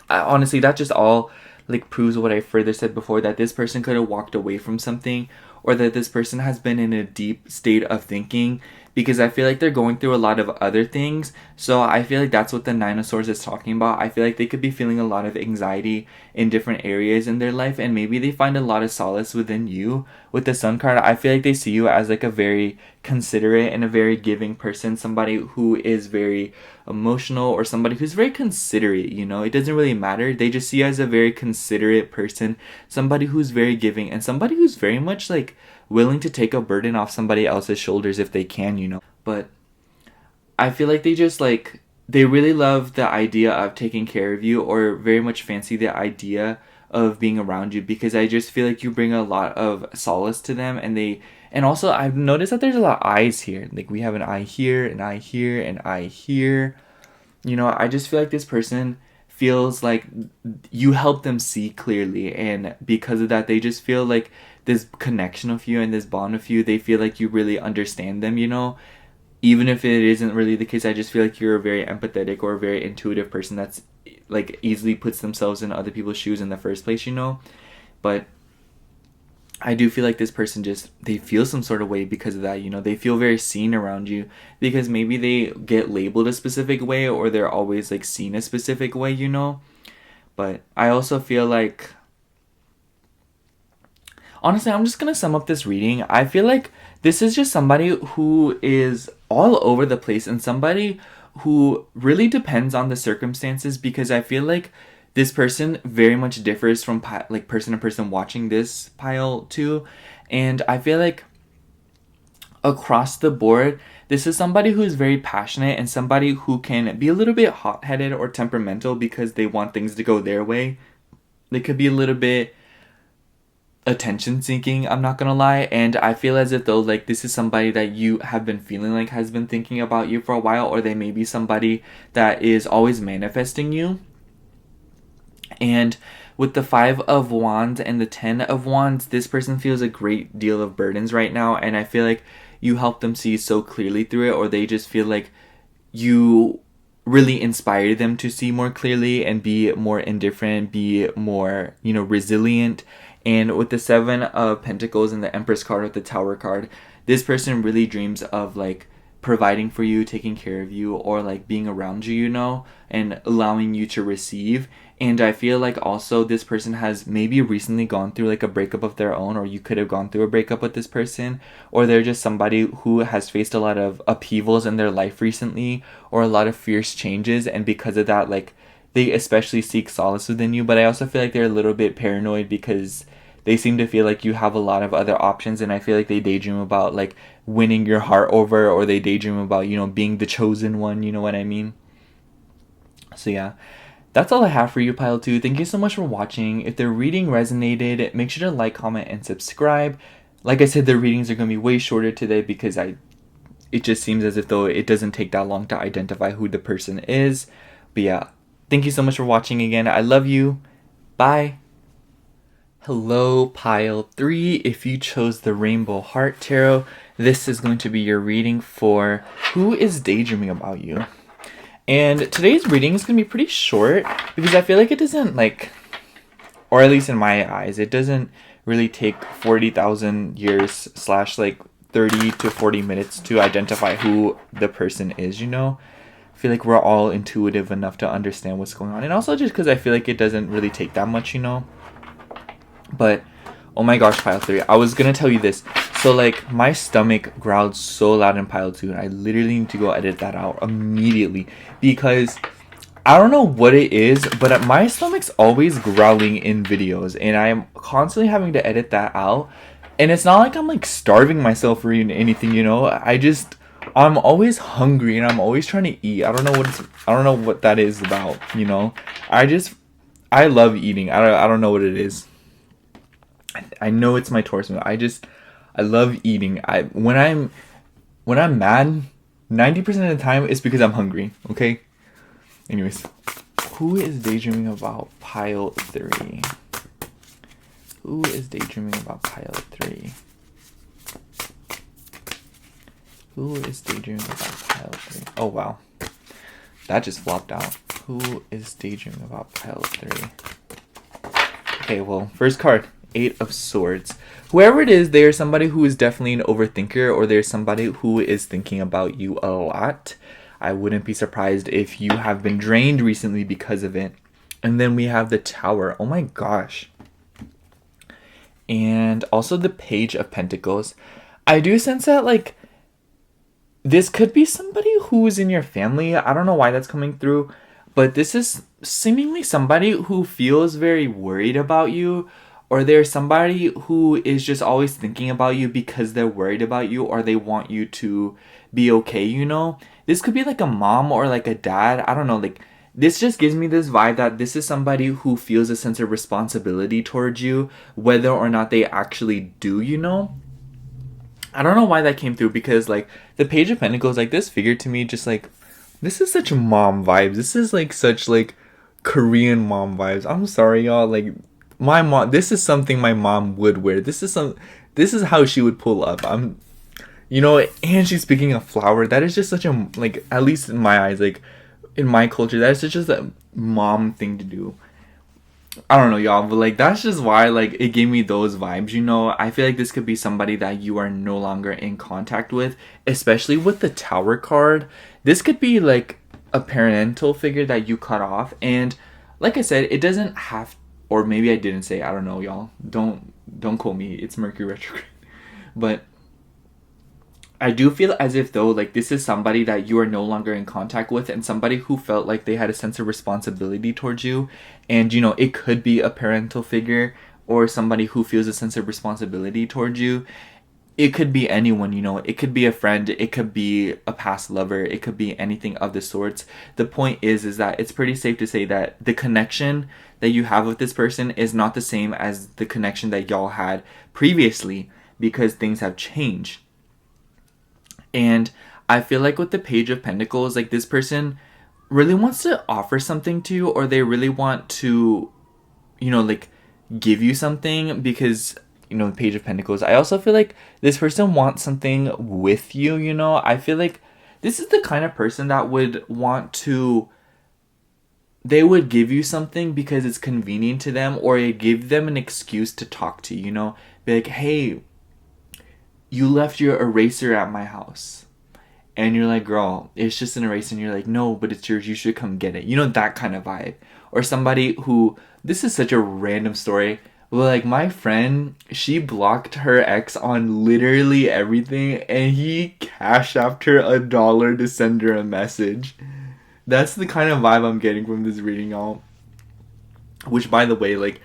Speaker 1: Honestly, that just all like proves what I further said before, that this person could have walked away from something, or that this person has been in a deep state of thinking, because I feel like they're going through a lot of other things. So I feel like that's what the 9 of Swords is talking about. I feel like they could be feeling a lot of anxiety in different areas in their life, and maybe they find a lot of solace within you. With the Sun card, I feel like they see you as like a very considerate and a very giving person, somebody who is very emotional, or somebody who's very considerate, you know. It doesn't really matter. They just see you as a very considerate person, somebody who's very giving, and somebody who's very much like willing to take a burden off somebody else's shoulders if they can, you know. But I feel like they just like, they really love the idea of taking care of you, or very much fancy the idea of being around you, because I just feel like you bring a lot of solace to them. And also I've noticed that there's a lot of eyes here. Like we have an eye here, an eye here, an eye here. You know, I just feel like this person feels like you help them see clearly, and because of that, they just feel like this connection with you and this bond with you. They feel like you really understand them, you know. Even if it isn't really the case, I just feel like you're a very empathetic or a very intuitive person that's like easily puts themselves in other people's shoes in the first place, you know. But I do feel like this person just, they feel some sort of way because of that, you know. They feel very seen around you, because maybe they get labeled a specific way, or they're always like seen a specific way, you know. But I also feel like, honestly, I'm just gonna sum up this reading. I feel like this is just somebody who is all over the place and somebody who really depends on the circumstances, because I feel like this person very much differs from like person to person watching this pile too. And I feel like across the board, this is somebody who is very passionate and somebody who can be a little bit hot-headed or temperamental because they want things to go their way. They could be a little bit attention seeking, I'm not gonna lie, and I feel as if though like this is somebody that you have been feeling like has been thinking about you for a while, or they may be somebody that is always manifesting you. And with the 5 of Wands and the 10 of Wands, this person feels a great deal of burdens right now, and I feel like you help them see so clearly through it, or they just feel like you really inspire them to see more clearly and be more indifferent, be more, resilient. And with the 7 of Pentacles and the Empress card with the Tower card, this person really dreams of like providing for you, taking care of you, or like being around you, and allowing you to receive. And I feel like also this person has maybe recently gone through like a breakup of their own, or you could have gone through a breakup with this person, or they're just somebody who has faced a lot of upheavals in their life recently, or a lot of fierce changes, and because of that, like they especially seek solace within you. But I also feel like they're a little bit paranoid because they seem to feel like you have a lot of other options, and I feel like they daydream about like winning your heart over, or they daydream about, being the chosen one, you know what I mean? So yeah, that's all I have for you, Pile 2. Thank you so much for watching. If the reading resonated, make sure to like, comment, and subscribe. Like I said, the readings are going to be way shorter today because it just seems as if though it doesn't take that long to identify who the person is. But yeah, thank you so much for watching again. I love you. Bye. Hello, Pile 3. If you chose the Rainbow Heart Tarot, this is going to be your reading for who is daydreaming about you. And today's reading is going to be pretty short because I feel like it doesn't or at least in my eyes, it doesn't really take 40,000 years / like 30 to 40 minutes to identify who the person is, I feel like we're all intuitive enough to understand what's going on. And also just because I feel like it doesn't really take that much, But, oh my gosh, Pile 3, I was going to tell you this. So, like, my stomach growled so loud in Pile 2, and I literally need to go edit that out immediately. Because, I don't know what it is, but my stomach's always growling in videos, and I'm constantly having to edit that out. And it's not like I'm, like, starving myself or anything, I'm always hungry, and I'm always trying to eat. I don't know what that is about, I love eating. I don't know what it is. I know it's my torso. I love eating. When I'm mad, 90% of the time it's because I'm hungry. Okay. Anyways, who is daydreaming about Pile 3? Who is daydreaming about Pile 3? Who is daydreaming about Pile 3? Oh wow, that just flopped out. Who is daydreaming about Pile 3? Okay, well, first card. 8 of Swords. Whoever it is, they are somebody who is definitely an overthinker, or there's somebody who is thinking about you a lot. I wouldn't be surprised if you have been drained recently because of it. And then we have the Tower. Oh my gosh. And also the Page of Pentacles. I do sense that, like, this could be somebody who is in your family. I don't know why that's coming through, but this is seemingly somebody who feels very worried about you, or there's somebody who is just always thinking about you because they're worried about you, or they want you to be okay, This could be like a mom or like a dad. I don't know. Like, this just gives me this vibe that this is somebody who feels a sense of responsibility towards you, whether or not they actually do, I don't know why that came through, because like the Page of Pentacles, like this figure to me, just like, this is such mom vibes. This is like such like Korean mom vibes. I'm sorry, y'all. Like, my mom, this is something my mom would wear. This is how she would pull up. And she's picking a flower. That is just such a, like, at least in my eyes, like, in my culture, that's just a mom thing to do. I don't know, y'all, but like, that's just why, like, it gave me those vibes, I feel like this could be somebody that you are no longer in contact with, especially with the Tower card. This could be like a parental figure that you cut off, and like I said, it doesn't have, or maybe I didn't say, I don't know, y'all. Don't Don't quote me. It's Mercury retrograde. But I do feel as if though, like, this is somebody that you are no longer in contact with, and somebody who felt like they had a sense of responsibility towards you. And, you know, it could be a parental figure or somebody who feels a sense of responsibility towards you. It could be anyone, you know. It could be a friend. It could be a past lover. It could be anything of the sorts. The point is that it's pretty safe to say that the connection that you have with this person is not the same as the connection that y'all had previously, because things have changed. And I feel like with the Page of Pentacles, like, this person really wants to offer something to you, or they really want to, you know, like, give you something, because, you know, the Page of Pentacles, I also feel like this person wants something with you, you know. I feel like this is the kind of person that would want to, they would give you something because it's convenient to them, or it give them an excuse to talk to you, you know. Be like, hey, you left your eraser at my house. And you're like, girl, it's just an eraser. And you're like, no, but it's yours. You should come get it. You know, that kind of vibe. Or somebody who, this is such a random story. Well, like, my friend, she blocked her ex on literally everything. And he cashed after $1 to send her a message. That's the kind of vibe I'm getting from this reading, y'all. Which, by the way, like,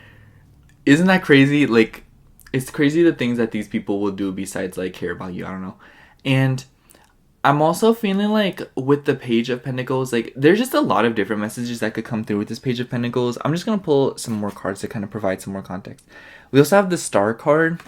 Speaker 1: isn't that crazy? Like, it's crazy the things that these people will do besides, like, care about you. I don't know. And I'm also feeling like with the Page of Pentacles, like, there's just a lot of different messages that could come through with this Page of Pentacles. I'm just going to pull some more cards to kind of provide some more context. We also have the Star card.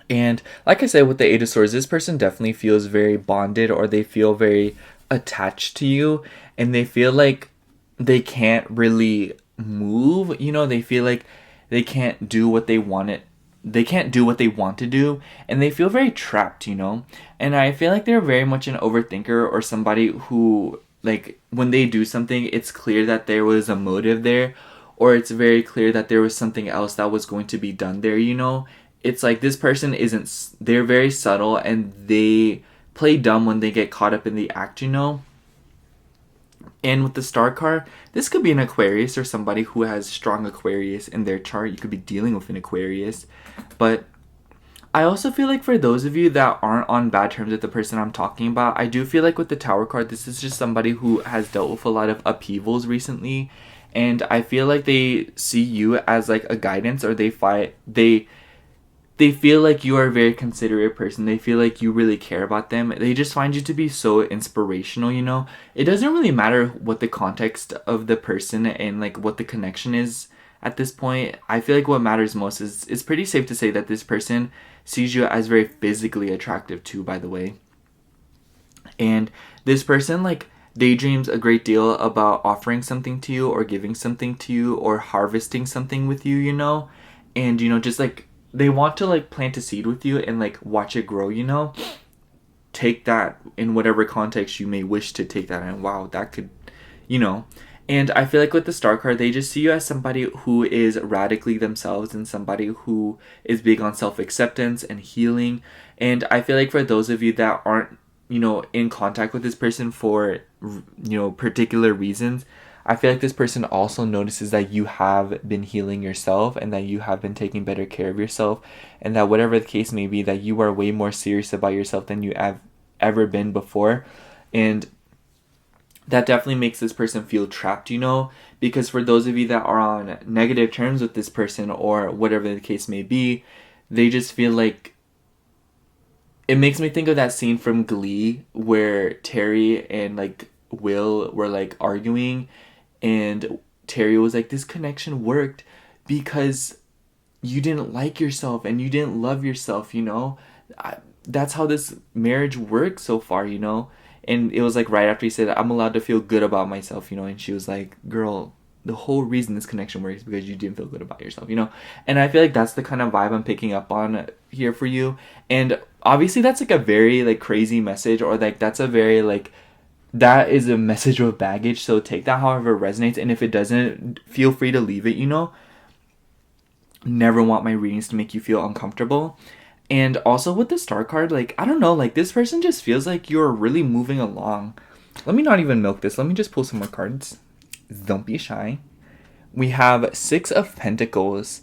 Speaker 1: And like I said, with the Eight of Swords, this person definitely feels very bonded, or they feel very attached to you. And they feel like they can't really move. You know, they feel like they can't do what they want it. They can't do what they want to do, and they feel very trapped, you know. And I feel like they're very much an overthinker, or somebody who, like, when they do something, it's clear that there was a motive there, or it's very clear that there was something else that was going to be done there, you know. It's like this person isn't, they're very subtle, and they play dumb when they get caught up in the act, you know. And with the Star card, this could be an Aquarius, or somebody who has strong Aquarius in their chart. You could be dealing with an Aquarius. But I also feel like for those of you that aren't on bad terms with the person I'm talking about, I do feel like with the Tower card, this is just somebody who has dealt with a lot of upheavals recently. And I feel like they see you as like a guidance, or they feel like you are a very considerate person. They feel like you really care about them. They just find you to be so inspirational, you know. It doesn't really matter what the context of the person and like what the connection is at this point. I feel like what matters most is, it's pretty safe to say that this person sees you as very physically attractive too, by the way. And this person, like, daydreams a great deal about offering something to you, or giving something to you, or harvesting something with you, you know. And, you know, just like, they want to like plant a seed with you and like watch it grow, you know. Take that in whatever context you may wish to take that in. Wow, that could, you know. And I feel like with the Star card, they just see you as somebody who is radically themselves, and somebody who is big on self-acceptance and healing. And I feel like for those of you that aren't, you know, in contact with this person for, you know, particular reasons, I feel like this person also notices that you have been healing yourself, and that you have been taking better care of yourself, and that whatever the case may be, that you are way more serious about yourself than you have ever been before. And that definitely makes this person feel trapped, you know, because for those of you that are on negative terms with this person, or whatever the case may be, they just feel like, it makes me think of that scene from Glee where Terry and like Will were like arguing, and Terry was like, this connection worked because you didn't like yourself and you didn't love yourself, you know. That's how this marriage works so far, you know. And it was like right after he said, I'm allowed to feel good about myself, you know. And she was like, girl, the whole reason this connection works is because you didn't feel good about yourself, you know. And I feel like that's the kind of vibe I'm picking up on here for you. And obviously that's like a very like crazy message, or like that's a very like, that is a message with baggage. So take that however it resonates. And if it doesn't, feel free to leave it, you know. Never want my readings to make you feel uncomfortable. And also with the Star card, like, I don't know, like this person just feels like you're really moving along. Let me not even milk this. Let me just pull some more cards. Don't be shy. We have Six of Pentacles.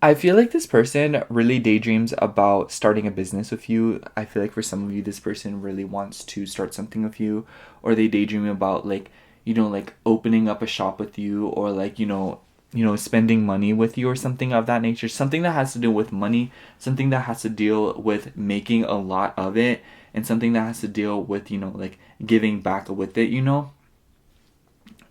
Speaker 1: I feel like this person really daydreams about starting a business with you. I feel like for some of you, this person really wants to start something with you, or they daydream about like, like opening up a shop with you, or like, spending money with you or something of that nature. Something that has to do with money, something that has to deal with making a lot of it, and something that has to deal with, like giving back with it.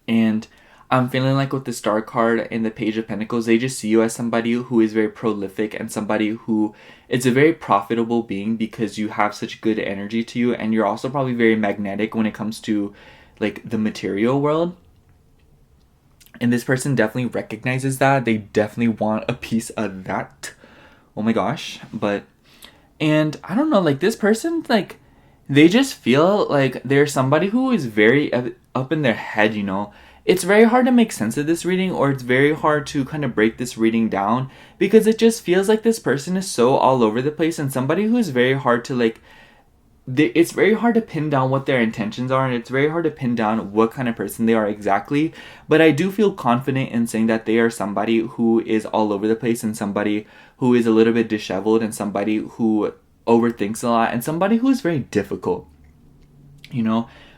Speaker 1: And I'm feeling like with the Star card and the Page of Pentacles, they just see you as somebody who is very prolific and somebody who is a very profitable being because you have such good energy to you, and you're also probably very magnetic when it comes to like the material world. And this person definitely recognizes that. They definitely want a piece of that. Oh my gosh. And I don't know, like this person, like they just feel like they're somebody who is very up in their head. It's very hard to make sense of this reading, or it's very hard to kind of break this reading down because it just feels like this person is so all over the place, and somebody who is very hard to like, it's very hard to pin down what their intentions are, and it's very hard to pin down what kind of person they are exactly. But I do feel confident in saying that they are somebody who is all over the place, and somebody who is a little bit disheveled, and somebody who overthinks a lot, and somebody who is very difficult.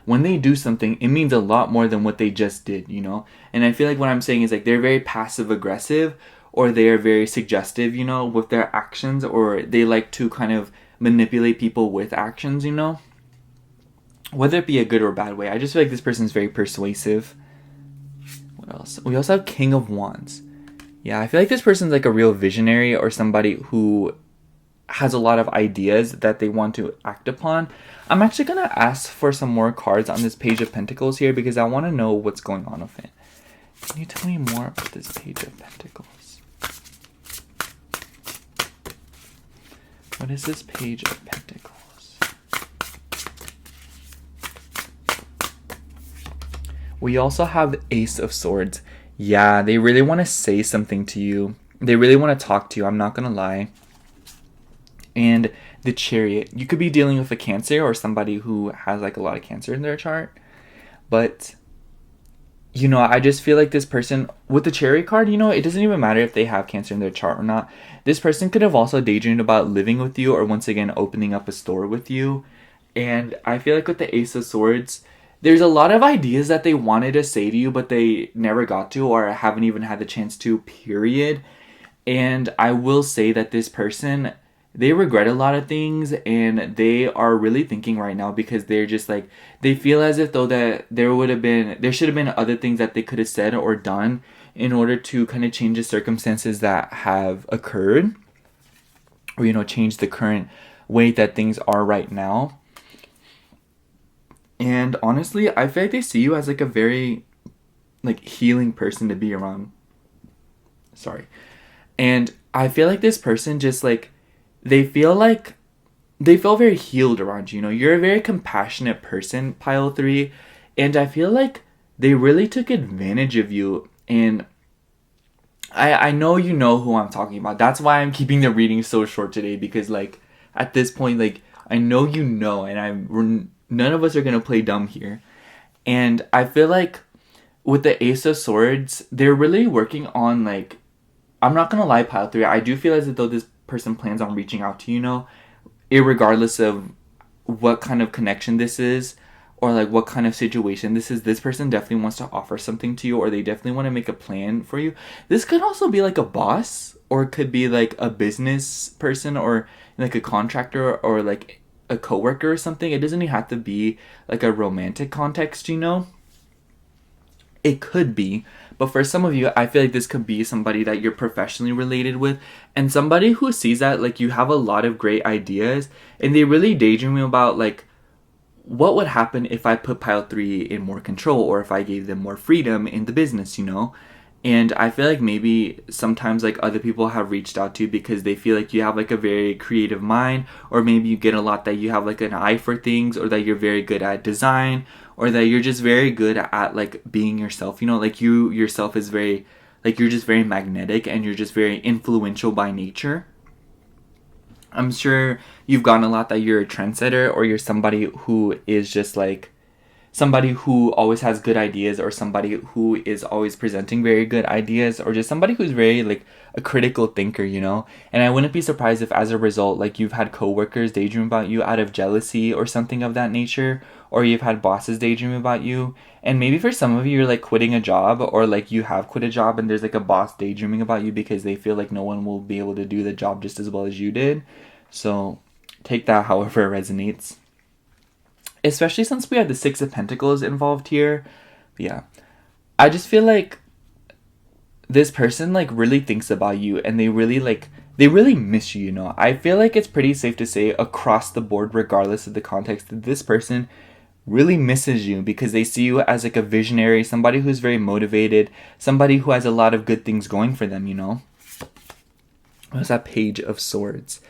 Speaker 1: When they do something, it means a lot more than what they just did. And I feel like what I'm saying is like they're very passive aggressive, or they are very suggestive, with their actions, or they like to kind of manipulate people with actions, whether it be a good or bad way. I just feel like this person is very persuasive. What else? We also have King of Wands. Yeah, I feel like this person's like a real visionary, or somebody who has a lot of ideas that they want to act upon. I'm actually going to ask for some more cards on this Page of Pentacles here because I want to know what's going on with it. Can you tell me more about this Page of Pentacles? What is this Page of Pentacles? We also have the Ace of Swords. Yeah, they really want to say something to you. They really want to talk to you. I'm not going to lie. And the Chariot. You could be dealing with a Cancer, or somebody who has like a lot of Cancer in their chart. But, I just feel like this person, with the Chariot card, it doesn't even matter if they have Cancer in their chart or not. This person could have also daydreamed about living with you, or once again opening up a store with you. And I feel like with the Ace of Swords, there's a lot of ideas that they wanted to say to you, but they never got to, or haven't even had the chance to, period. And I will say that this person, they regret a lot of things, and they are really thinking right now because they're just like, they feel as if though that there should have been other things that they could have said or done in order to kind of change the circumstances that have occurred, or change the current way that things are right now. And honestly, I feel like they see you as like a very like healing person to be around. Sorry. And I feel like this person just like, they feel very healed around you. You're a very compassionate person, Pile 3. And I feel like they really took advantage of you. And I know you know who I'm talking about. That's why I'm keeping the reading so short today. Because like at this point, like I know and none of us are going to play dumb here. And I feel like with the Ace of Swords, they're really working on like, I'm not going to lie, Pile 3. I do feel as though this person plans on reaching out to you, irregardless of what kind of connection this is, or like what kind of situation this is. This person definitely wants to offer something to you, or they definitely want to make a plan for you. This could also be like a boss, or it could be like a business person, or like a contractor, or like a coworker or something. It doesn't even have to be like a romantic context, It could be. But for some of you, I feel like this could be somebody that you're professionally related with, and somebody who sees that like you have a lot of great ideas, and they really daydream about like, what would happen if I put Pile 3 in more control, or if I gave them more freedom in the business, And I feel like maybe sometimes like other people have reached out to you because they feel like you have like a very creative mind, or maybe you get a lot that you have like an eye for things, or that you're very good at design, or that you're just very good at like being yourself, like you yourself is very, like you're just very magnetic, and you're just very influential by nature. I'm sure you've gotten a lot that you're a trendsetter, or you're somebody who is just like somebody who always has good ideas, or somebody who is always presenting very good ideas, or just somebody who's very like a critical thinker, you know? And I wouldn't be surprised if as a result, like you've had coworkers daydream about you out of jealousy or something of that nature, or you've had bosses daydream about you. And maybe for some of you, you're like quitting a job, or like you have quit a job and there's like a boss daydreaming about you because they feel like no one will be able to do the job just as well as you did. So take that however it resonates. Especially since we had the Six of Pentacles involved here. Yeah. I just feel like this person like really thinks about you, and they really miss you, you know. I feel like it's pretty safe to say across the board, regardless of the context, that this person really misses you because they see you as like a visionary, somebody who's very motivated, somebody who has a lot of good things going for them, you know. What's that Page of Swords?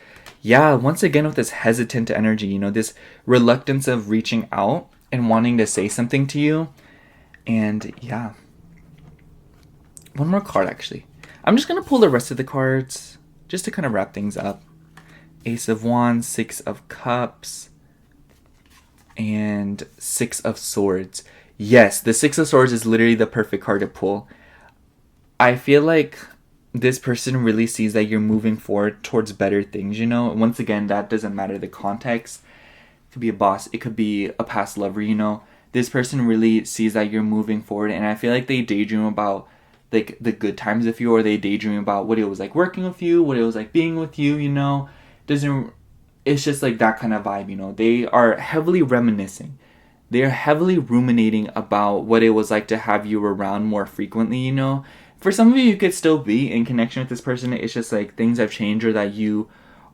Speaker 1: Yeah, once again with this hesitant energy, you know, this reluctance of reaching out and wanting to say something to you. And yeah. One more card, actually. I'm just going to pull the rest of the cards just to kind of wrap things up. Ace of Wands, Six of Cups, and Six of Swords. Yes, the Six of Swords is literally the perfect card to pull. I feel like this person really sees that you're moving forward towards better things, you know? Once again, that doesn't matter the context. It could be a boss, it could be a past lover, you know? This person really sees that you're moving forward, and I feel like they daydream about like the good times with you, or they daydream about what it was like working with you, what it was like being with you, you know? It's just like that kind of vibe, you know? They are heavily reminiscing. They are heavily ruminating about what it was like to have you around more frequently, you know? For some of you could still be in connection with this person. It's just like things have changed, or that you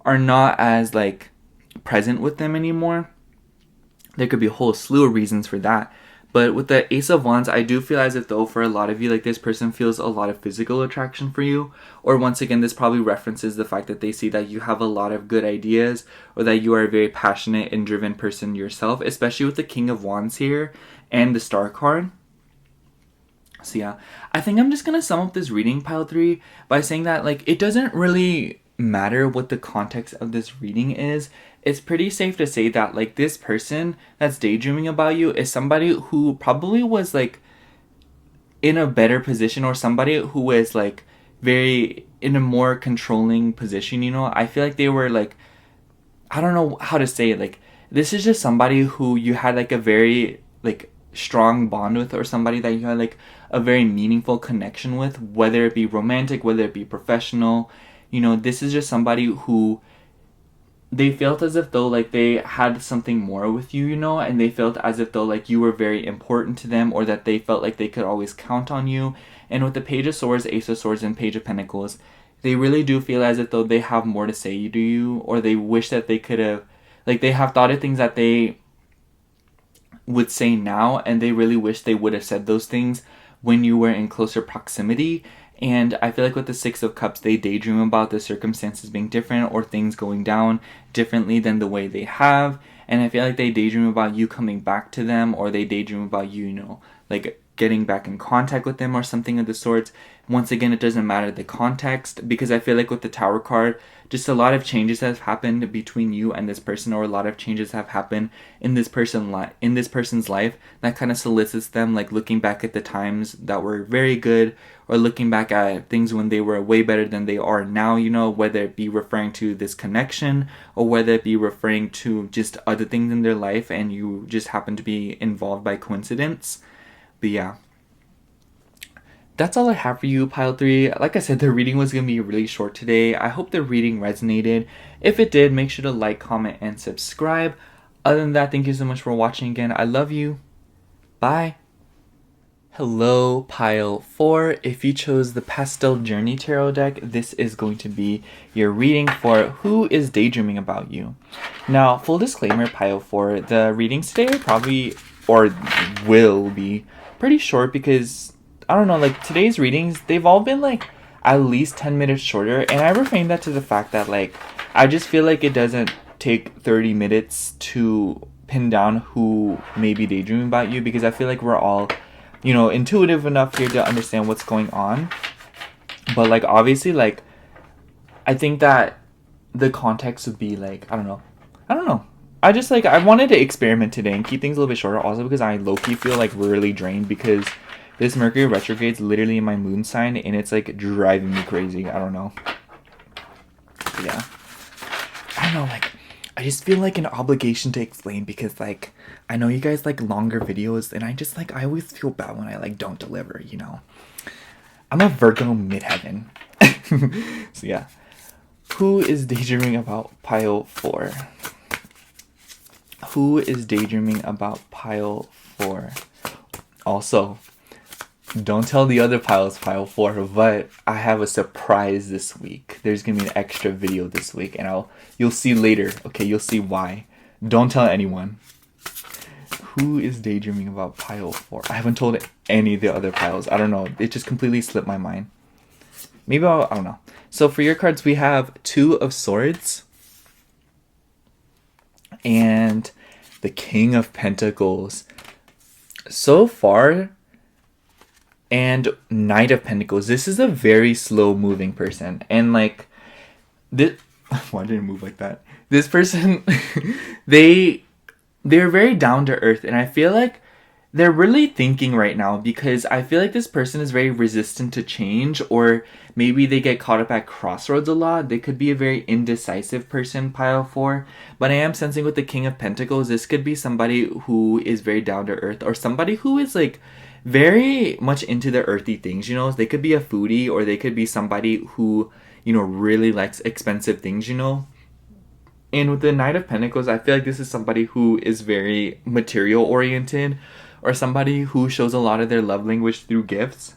Speaker 1: are not as like present with them anymore. There could be a whole slew of reasons for that. But with the Ace of Wands, I do feel as if though for a lot of you, like this person feels a lot of physical attraction for you. Or once again, this probably references the fact that they see that you have a lot of good ideas, or that you are a very passionate and driven person yourself, especially with the King of Wands here and the Star card. So yeah, I think I'm just going to sum up this reading, pile 3, by saying that like it doesn't really matter what the context of this reading is. It's pretty safe to say that like this person that's daydreaming about you is somebody who probably was like in a better position, or somebody who is like very in a more controlling position, you know. I feel like they were like, I don't know how to say it, like this is just somebody who you had like a very like strong bond with, or somebody that you had like a very meaningful connection with, whether it be romantic, whether it be professional, you know. This is just somebody who they felt as if though like they had something more with you, you know, and they felt as if though like you were very important to them, or that they felt like they could always count on you. And with the Page of Swords, Ace of Swords, and Page of Pentacles, they really do feel as if though they have more to say to you, or they wish that they could have, like they have thought of things that they would say now, and they really wish they would have said those things when you were in closer proximity. And I feel like with the Six of Cups, they daydream about the circumstances being different, or things going down differently than the way they have. And I feel like they daydream about you coming back to them, or they daydream about you, you know, like getting back in contact with them, or something of the sorts. Once again, it doesn't matter the context, because I feel like with the Tower card, just a lot of changes have happened between you and this person, or a lot of changes have happened in this person's life that kind of solicits them like looking back at the times that were very good, or looking back at things when they were way better than they are now, you know, whether it be referring to this connection, or whether it be referring to just other things in their life and you just happen to be involved by coincidence. But yeah, that's all I have for you, pile 3. Like I said, the reading was going to be really short today. I hope the reading resonated. If it did, make sure to like, comment, and subscribe. Other than that, thank you so much for watching again. I love you. Bye. Hello, pile 4. If you chose the Pastel Journey Tarot deck, this is going to be your reading for who is daydreaming about you. Now, full disclaimer, pile 4, the readings today are probably, or will be, pretty short because I don't know, like today's readings, they've all been like at least 10 minutes shorter, and I reframe that to the fact that like I just feel like it doesn't take 30 minutes to pin down who may be daydreaming about you, because I feel like we're all, you know, intuitive enough here to understand what's going on. But like obviously, like I think that the context would be like, I don't know. I just like, I wanted to experiment today and keep things a little bit shorter, also because I low-key feel like really drained because this Mercury retrograde's literally in my moon sign and it's like driving me crazy. I don't know. But yeah. I don't know, like, I just feel like an obligation to explain because like I know you guys like longer videos and I just like, I always feel bad when I like don't deliver, you know. I'm a Virgo midheaven. So yeah. Who is daydreaming about pile 4? Who is daydreaming about pile 4? Also, don't tell the other piles pile 4, but I have a surprise this week. There's gonna be an extra video this week, and you'll see later. Okay, you'll see why. Don't tell anyone. Who is daydreaming about pile 4? I haven't told any of the other piles. I don't know. It just completely slipped my mind. Maybe I don't know. So for your cards, we have 2 of Swords and the King of Pentacles. So far, and Knight of Pentacles. This is a very slow moving person. And like this, why did it move like that? This person, they're very down to earth, and I feel like they're really thinking right now because I feel like this person is very resistant to change, or maybe they get caught up at crossroads a lot. They could be a very indecisive person, pile 4. But I am sensing with the King of Pentacles, this could be somebody who is very down to earth, or somebody who is like very much into the earthy things, you know. They could be a foodie, or they could be somebody who, you know, really likes expensive things, you know. And with the Knight of Pentacles, I feel like this is somebody who is very material oriented, or somebody who shows a lot of their love language through gifts.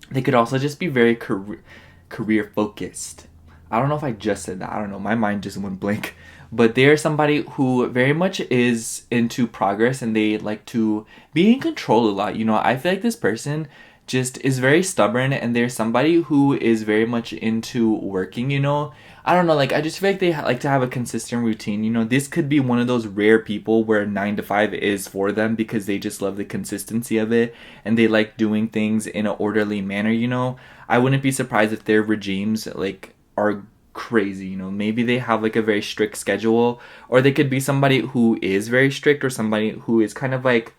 Speaker 1: They could also just be very career focused. I don't know if I just said that. I don't know. My mind just went blank. But they're somebody who very much is into progress, and they like to be in control a lot. You know, I feel like this person just is very stubborn, and they're somebody who is very much into working, you know. I don't know, like, I just feel like they like to have a consistent routine, you know. This could be one of those rare people where 9 to 5 is for them because they just love the consistency of it, and they like doing things in an orderly manner, you know. I wouldn't be surprised if their regimes, like, are crazy, you know. Maybe they have like a very strict schedule, or they could be somebody who is very strict, or somebody who is kind of like,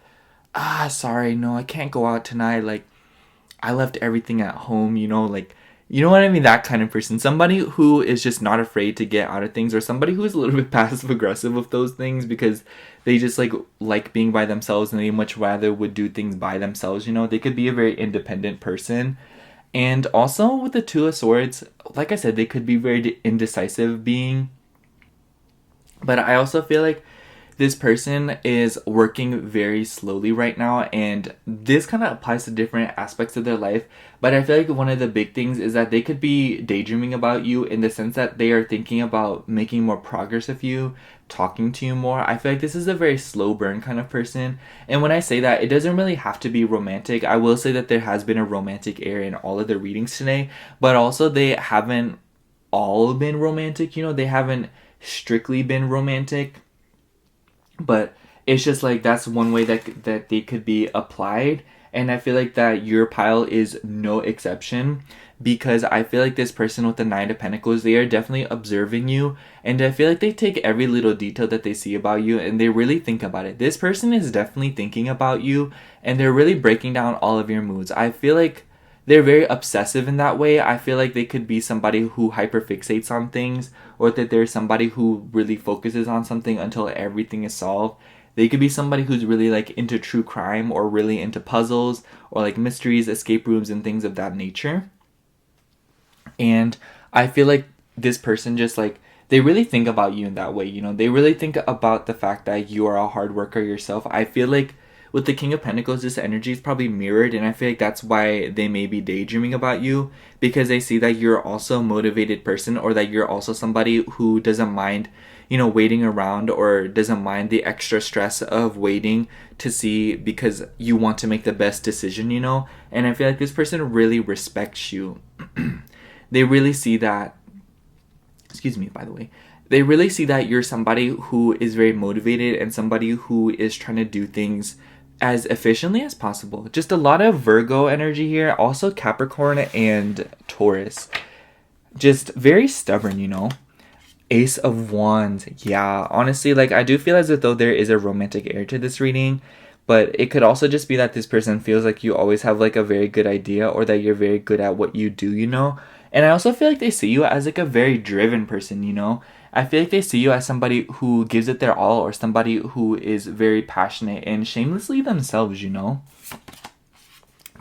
Speaker 1: sorry, no, I can't go out tonight, like, I left everything at home, you know, like, you know what I mean? That kind of person. Somebody who is just not afraid to get out of things, or somebody who is a little bit passive aggressive with those things because they just like being by themselves, and they much rather would do things by themselves, you know. They could be a very independent person. And also with the 2 of Swords, like I said, they could be very indecisive being. But I also feel like this person is working very slowly right now, and this kind of applies to different aspects of their life. But I feel like one of the big things is that they could be daydreaming about you, in the sense that they are thinking about making more progress with you, talking to you more. I feel like this is a very slow burn kind of person. And when I say that, it doesn't really have to be romantic. I will say that there has been a romantic air in all of the readings today, but also they haven't all been romantic, you know. They haven't strictly been romantic. But it's just like, that's one way that they could be applied. And I feel like that your pile is no exception, because I feel like this person with the 9 of Pentacles, they are definitely observing you, and I feel like they take every little detail that they see about you and they really think about it. This person is definitely thinking about you, and they're really breaking down all of your moods. I feel like they're very obsessive in that way. I feel like they could be somebody who hyperfixates on things, or that there's somebody who really focuses on something until everything is solved. They could be somebody who's really like into true crime, or really into puzzles, or like mysteries, escape rooms, and things of that nature. And I feel like this person just like, they really think about you in that way, you know. They really think about the fact that you are a hard worker yourself. I feel like with the King of Pentacles, this energy is probably mirrored, and I feel like that's why they may be daydreaming about you, because they see that you're also a motivated person, or that you're also somebody who doesn't mind, you know, waiting around, or doesn't mind the extra stress of waiting to see, because you want to make the best decision, you know. And I feel like this person really respects you. They really see that, excuse me, by the way, they really see that you're somebody who is very motivated, and somebody who is trying to do things as efficiently as possible. Just a lot of Virgo energy here. Also Capricorn and Taurus. Just very stubborn, you know. Ace of Wands. Yeah, honestly, like, I do feel as if though there is a romantic air to this reading, but it could also just be that this person feels like you always have like a very good idea, or that you're very good at what you do, you know? And I also feel like they see you as like a very driven person, you know? I feel like they see you as somebody who gives it their all, or somebody who is very passionate and shamelessly themselves, you know?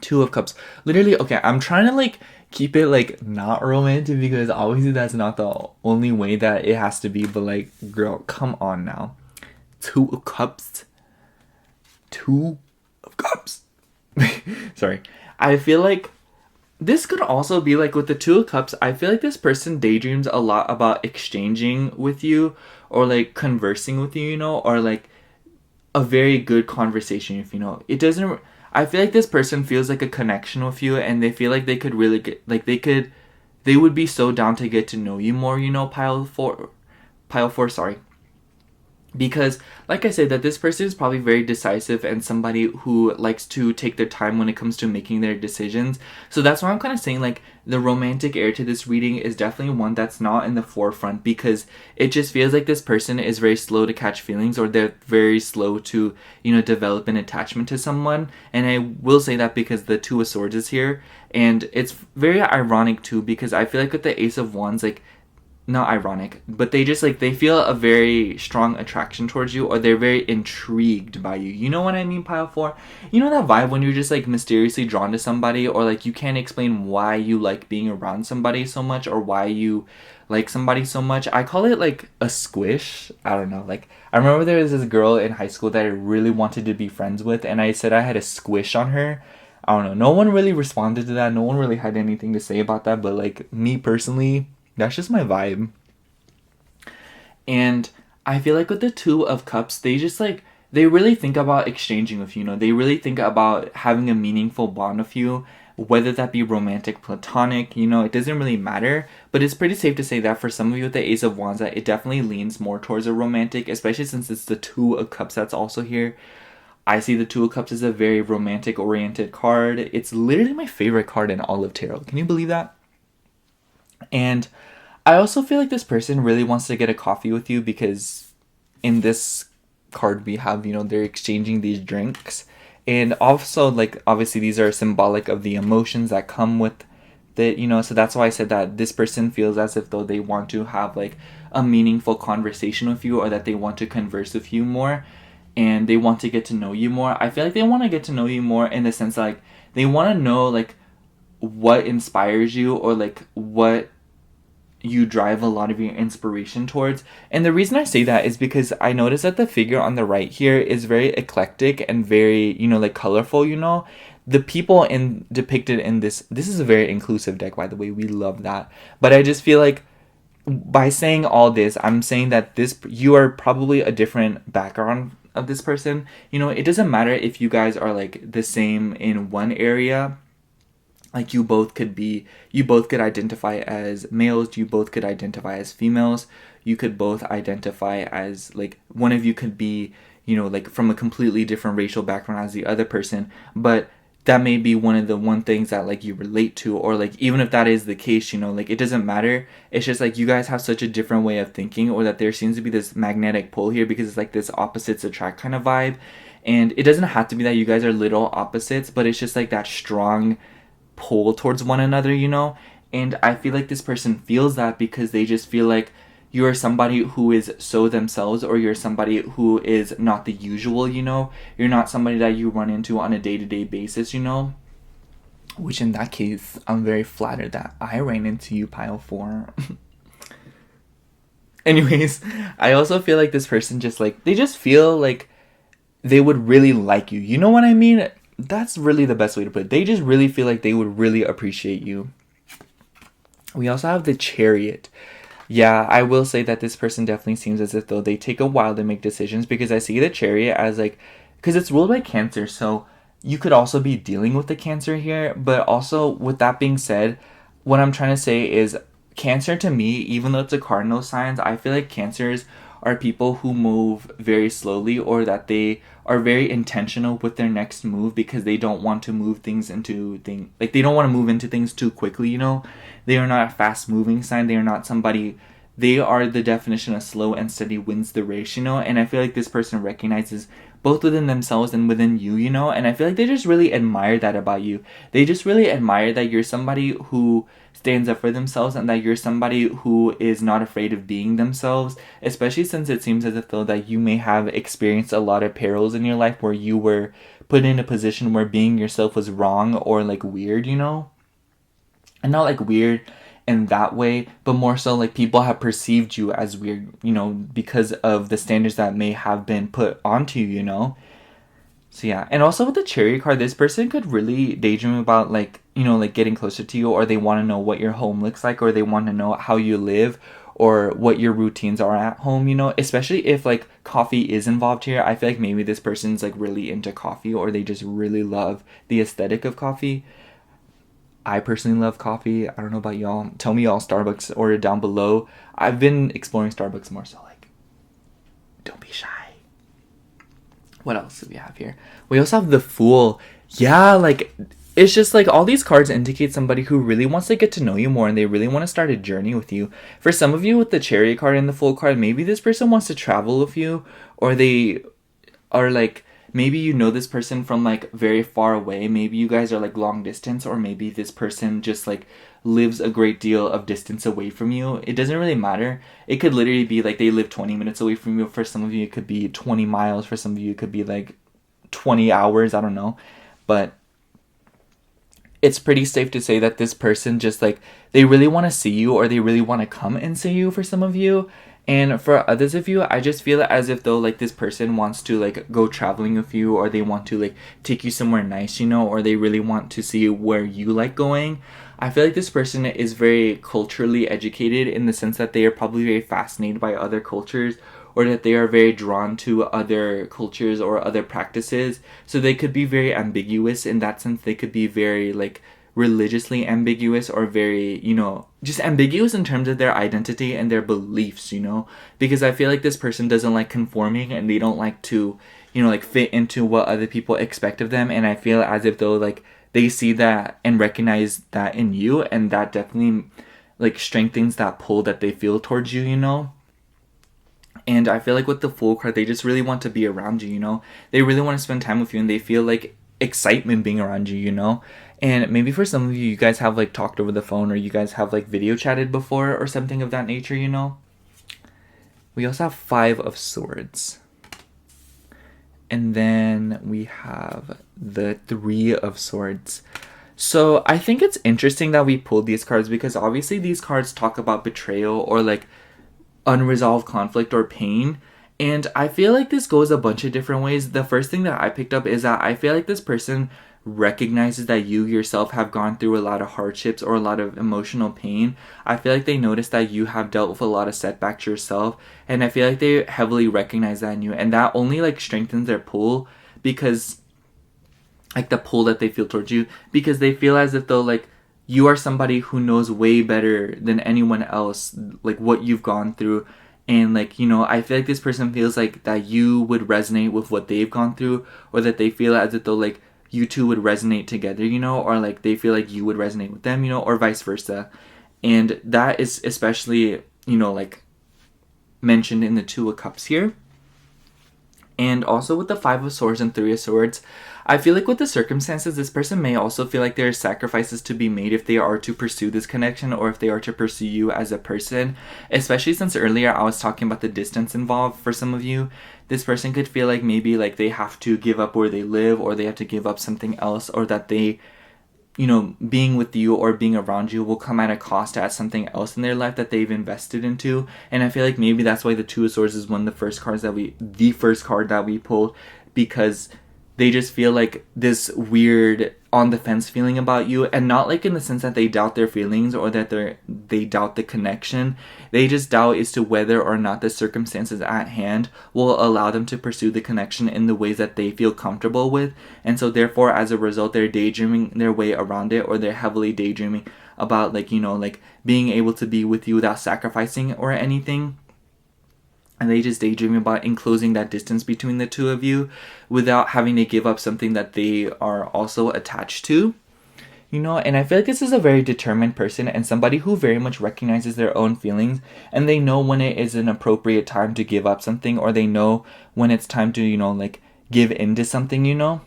Speaker 1: Two of Cups. Literally, okay, I'm trying to like keep it like not romantic, because obviously that's not the only way that it has to be, but like, girl, come on now. Two of Cups. Two of Cups. Sorry. I feel like this could also be like with the Two of Cups. I feel like this person daydreams a lot about exchanging with you, or like conversing with you, you know, or like a very good conversation, if you know. It doesn't. I feel like this person feels like a connection with you, and they feel like they could really get, like, they would be so down to get to know you more, you know, pile four, sorry. Because, like I said, that this person is probably very decisive and somebody who likes to take their time when it comes to making their decisions. So that's why I'm kind of saying, like, the romantic air to this reading is definitely one that's not in the forefront, because it just feels like this person is very slow to catch feelings, or they're very slow to, you know, develop an attachment to someone. And I will say that because the Two of Swords is here, and it's very ironic too, because I feel like with the Ace of Wands, like, not ironic, but they just like, they feel a very strong attraction towards you, or they're very intrigued by you. You know what I mean, pile four? You know that vibe when you're just like mysteriously drawn to somebody, or like you can't explain why you like being around somebody so much, or why you like somebody so much. I call it like a squish. I don't know. Like, I remember there was this girl in high school that I really wanted to be friends with, and I said I had a squish on her. I don't know. No one really responded to that. No one really had anything to say about that, but like, me personally, that's just my vibe. And I feel like with the Two of Cups, they just like, they really think about exchanging with you, you know. They really think about having a meaningful bond with you, whether that be romantic, platonic, you know, it doesn't really matter. But it's pretty safe to say that for some of you with the Ace of Wands, that it definitely leans more towards a romantic, especially since it's the Two of Cups that's also here. I see the Two of Cups as a very romantic oriented card. It's literally my favorite card in all of tarot. Can you believe that? And I also feel like this person really wants to get a coffee with you, because in this card we have, you know, they're exchanging these drinks. And also, like, obviously these are symbolic of the emotions that come with it, you know. So that's why I said that this person feels as if though they want to have like a meaningful conversation with you, or that they want to converse with you more, and they want to get to know you more. I feel like they want to get to know you more in the sense like, they want to know like what inspires you, or like what you drive a lot of your inspiration towards. And the reason I say that is because I notice that the figure on the right here is very eclectic and very, you know, like colorful, you know. The people in depicted in this is a very inclusive deck, by the way. We love that. But I just feel like by saying all this, I'm saying that this, you are probably a different background of this person. You know, it doesn't matter if you guys are like the same in one area. Like, you both could identify as males, you both could identify as females, you could both identify as, like, one of you could be, you know, like from a completely different racial background as the other person, but that may be one of the one things that like you relate to, or like, even if that is the case, you know, like, it doesn't matter. It's just like you guys have such a different way of thinking, or that there seems to be this magnetic pull here, because it's like this opposites attract kind of vibe. And it doesn't have to be that you guys are little opposites, but it's just like that strong pull towards one another, you know. And I feel like this person feels that, because they just feel like you're somebody who is so themselves, or you're somebody who is not the usual, you know. You're not somebody that you run into on a day-to-day basis, you know. Which in that case, I'm very flattered that I ran into you, pile four. Anyways, I also feel like this person just like, they just feel like they would really like you. You know what I mean? That's really the best way to put it. They just really feel like they would really appreciate you. We also have the Chariot. Yeah, I will say that this person definitely seems as if though they take a while to make decisions, because I see the Chariot as like, because it's ruled by Cancer, so you could also be dealing with the Cancer here. But also, with that being said, what I'm trying to say is, Cancer to me, even though it's a cardinal signs, I feel like Cancers are people who move very slowly, or that they are very intentional with their next move, because they don't want to move things into things, like, they don't want to move into things too quickly, you know. They are not a fast moving sign. They are not somebody they are the definition of slow and steady wins the race, you know? And I feel like this person recognizes both within themselves and within you, you know? And I feel like they just really admire that about you. They just really admire that you're somebody who stands up for themselves and that you're somebody who is not afraid of being themselves, especially since it seems as if though that you may have experienced a lot of perils in your life where you were put in a position where being yourself was wrong or like weird, you know? And not like weird in that way, but more so like people have perceived you as weird, you know, because of the standards that may have been put onto you, you know? So yeah, and also with the Chariot card, this person could really daydream about like, you know, like getting closer to you, or they want to know what your home looks like, or they want to know how you live, or what your routines are at home, you know, especially if like coffee is involved here. I feel like maybe this person's like really into coffee, or they just really love the aesthetic of coffee. I personally love coffee. I don't know about y'all. Tell me y'all Starbucks order down below. I've been exploring Starbucks more, so like, don't be shy. What else do we have here? We also have the Fool. Yeah, like, it's just like all these cards indicate somebody who really wants to get to know you more and they really want to start a journey with you. For some of you with the Chariot card and the Fool card, maybe this person wants to travel with you, or they are like, maybe you know this person from like very far away. Maybe you guys are like long distance, or maybe this person just like lives a great deal of distance away from you. It doesn't really matter. It could literally be like they live 20 minutes away from you. For some of you, it could be 20 miles. For some of you, it could be like 20 hours. I don't know. But it's pretty safe to say that this person just like, they really want to see you, or they really want to come and see you for some of you. And for others of you, I just feel as if though like this person wants to like go traveling with you, or they want to like take you somewhere nice, you know, or they really want to see where you like going. I feel like this person is very culturally educated in the sense that they are probably very fascinated by other cultures, or that they are very drawn to other cultures or other practices. So they could be very ambiguous in that sense. They could be very like religiously ambiguous, or very, you know, just ambiguous in terms of their identity and their beliefs, you know, because I feel like this person doesn't like conforming, and they don't like to, you know, like fit into what other people expect of them. And I feel as if though like they see that and recognize that in you, and that definitely like strengthens that pull that they feel towards you, you know. And I feel like with the Fool card, they just really want to be around you, you know. They really want to spend time with you, and they feel like excitement being around you, you know. And maybe for some of you, you guys have like talked over the phone, or you guys have like video chatted before, or something of that nature, you know. We also have 5 of Swords. And then we have the 3 of Swords. So I think it's interesting that we pulled these cards, because obviously these cards talk about betrayal, or like unresolved conflict or pain. And I feel like this goes a bunch of different ways. The first thing that I picked up is that I feel like this person recognizes that you yourself have gone through a lot of hardships or a lot of emotional pain. I feel like they notice that you have dealt with a lot of setbacks yourself, and I feel like they heavily recognize that in you, and that only like strengthens their pull, because like the pull that they feel towards you, because they feel as if though like you are somebody who knows way better than anyone else like what you've gone through. And like, you know, I feel like this person feels like that you would resonate with what they've gone through, or that they feel as if though like you two would resonate together, you know, or like they feel like you would resonate with them, you know, or vice versa. And that is especially, you know, like mentioned in the 2 of Cups here. And also with the 5 of Swords and 3 of Swords, I feel like with the circumstances, this person may also feel like there are sacrifices to be made if they are to pursue this connection, or if they are to pursue you as a person. Especially since earlier I was talking about the distance involved for some of you. This person could feel like maybe like they have to give up where they live, or they have to give up something else, or that they, you know, being with you or being around you will come at a cost at something else in their life that they've invested into. And I feel like maybe that's why the 2 of Swords is the first card that we pulled, because they just feel like this weird on the fence feeling about you, and not like in the sense that they doubt their feelings, or that they doubt the connection. They just doubt as to whether or not the circumstances at hand will allow them to pursue the connection in the ways that they feel comfortable with. And so therefore, as a result, they're daydreaming their way around it, or they're heavily daydreaming about like, you know, like being able to be with you without sacrificing or anything. And they just daydream about enclosing that distance between the two of you without having to give up something that they are also attached to. you know? And I feel like this is a very determined person and somebody who very much recognizes their own feelings, and they know when it is an appropriate time to give up something, or they know when it's time to, you know, like give into something, you know?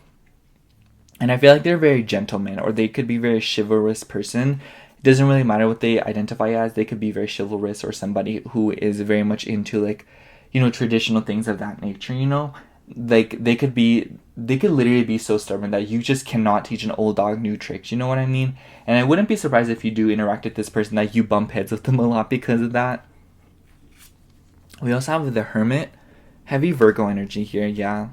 Speaker 1: And I feel like they're very gentlemen, or they could be very chivalrous person. It doesn't really matter what they identify as. They could be very chivalrous, or somebody who is very much into, like, you know, traditional things of that nature, you know? Like, they could literally be so stubborn that you just cannot teach an old dog new tricks, you know what I mean? And I wouldn't be surprised if you do interact with this person that you bump heads with them a lot because of that. We also have the Hermit. Heavy Virgo energy here, yeah.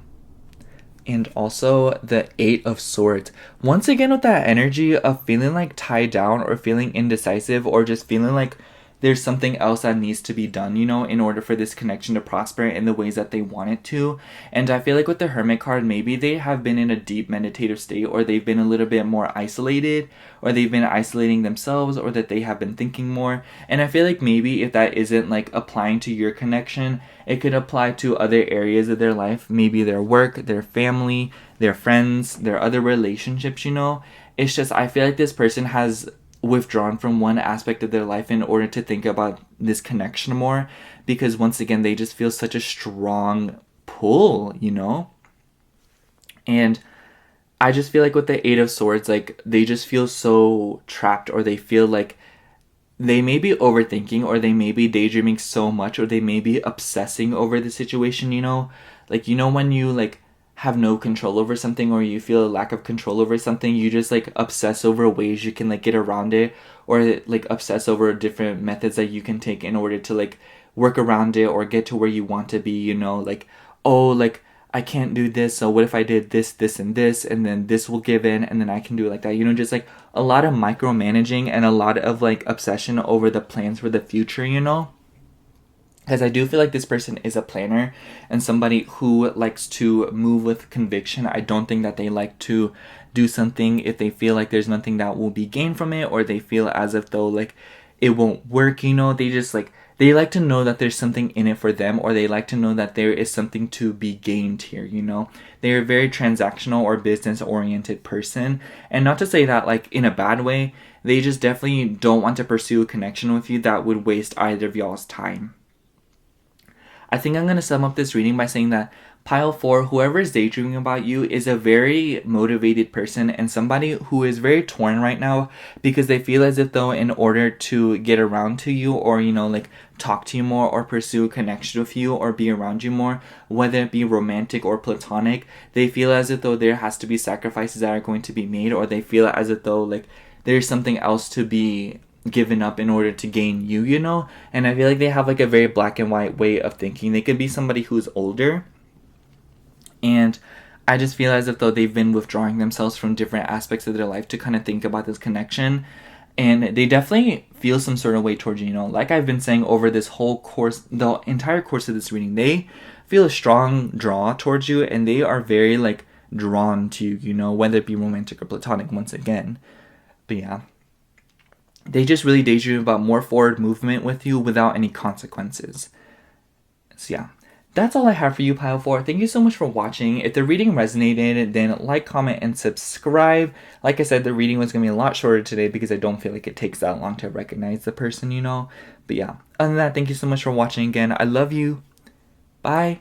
Speaker 1: And also the Eight of Swords. Once again, with that energy of feeling like tied down, or feeling indecisive, or just feeling like there's something else that needs to be done, you know, in order for this connection to prosper in the ways that they want it to. And I feel like with the Hermit card, maybe they have been in a deep meditative state, or they've been a little bit more isolated, or they've been isolating themselves, or that they have been thinking more. And I feel like maybe if that isn't like applying to your connection, it could apply to other areas of their life, maybe their work, their family, their friends, their other relationships, you know. It's just, I feel like this person has withdrawn from one aspect of their life in order to think about this connection more, because once again, they just feel such a strong pull, you know. And I just feel like with the Eight of Swords, like, they just feel so trapped, or they feel like they may be overthinking, or they may be daydreaming so much, or they may be obsessing over the situation, you know? Like, you know, when you, like, have no control over something, or you feel a lack of control over something, you just, like, obsess over ways you can, like, get around it, or, like, obsess over different methods that you can take in order to, like, work around it, or get to where you want to be, you know? Like, oh, like, I can't do this, so what if I did this, this, and this, and then this will give in, and then I can do it like that, you know? Just, like, a lot of micromanaging, and a lot of, like, obsession over the plans for the future, you know? Because I do feel like this person is a planner, and somebody who likes to move with conviction. I don't think that they like to do something if they feel like there's nothing that will be gained from it, or they feel as if though, like, it won't work, you know? They just, like, they like to know that there's something in it for them, or they like to know that there is something to be gained here, you know? They're a very transactional or business oriented person. And not to say that, like, in a bad way, they just definitely don't want to pursue a connection with you that would waste either of y'all's time. I think I'm going to sum up this reading by saying that Pile 4, whoever is daydreaming about you, is a very motivated person, and somebody who is very torn right now, because they feel as if though in order to get around to you, or, you know, like, talk to you more, or pursue a connection with you, or be around you more, whether it be romantic or platonic, they feel as if though there has to be sacrifices that are going to be made, or they feel as if though, like, there's something else to be given up in order to gain you, you know? And I feel like they have, like, a very black and white way of thinking. They could be somebody who's older, and I just feel as if though they've been withdrawing themselves from different aspects of their life to kind of think about this connection. And they definitely feel some sort of way towards you, you know? Like I've been saying over this whole course, the entire course of this reading, they feel a strong draw towards you, and they are very, like, drawn to you, you know? Whether it be romantic or platonic, once again. But yeah. They just really daydream about more forward movement with you without any consequences. So yeah. That's all I have for you, Pile 4. Thank you so much for watching. If the reading resonated, then like, comment, and subscribe. Like I said, the reading was going to be a lot shorter today because I don't feel like it takes that long to recognize the person, you know? But yeah, other than that, thank you so much for watching again. I love you. Bye.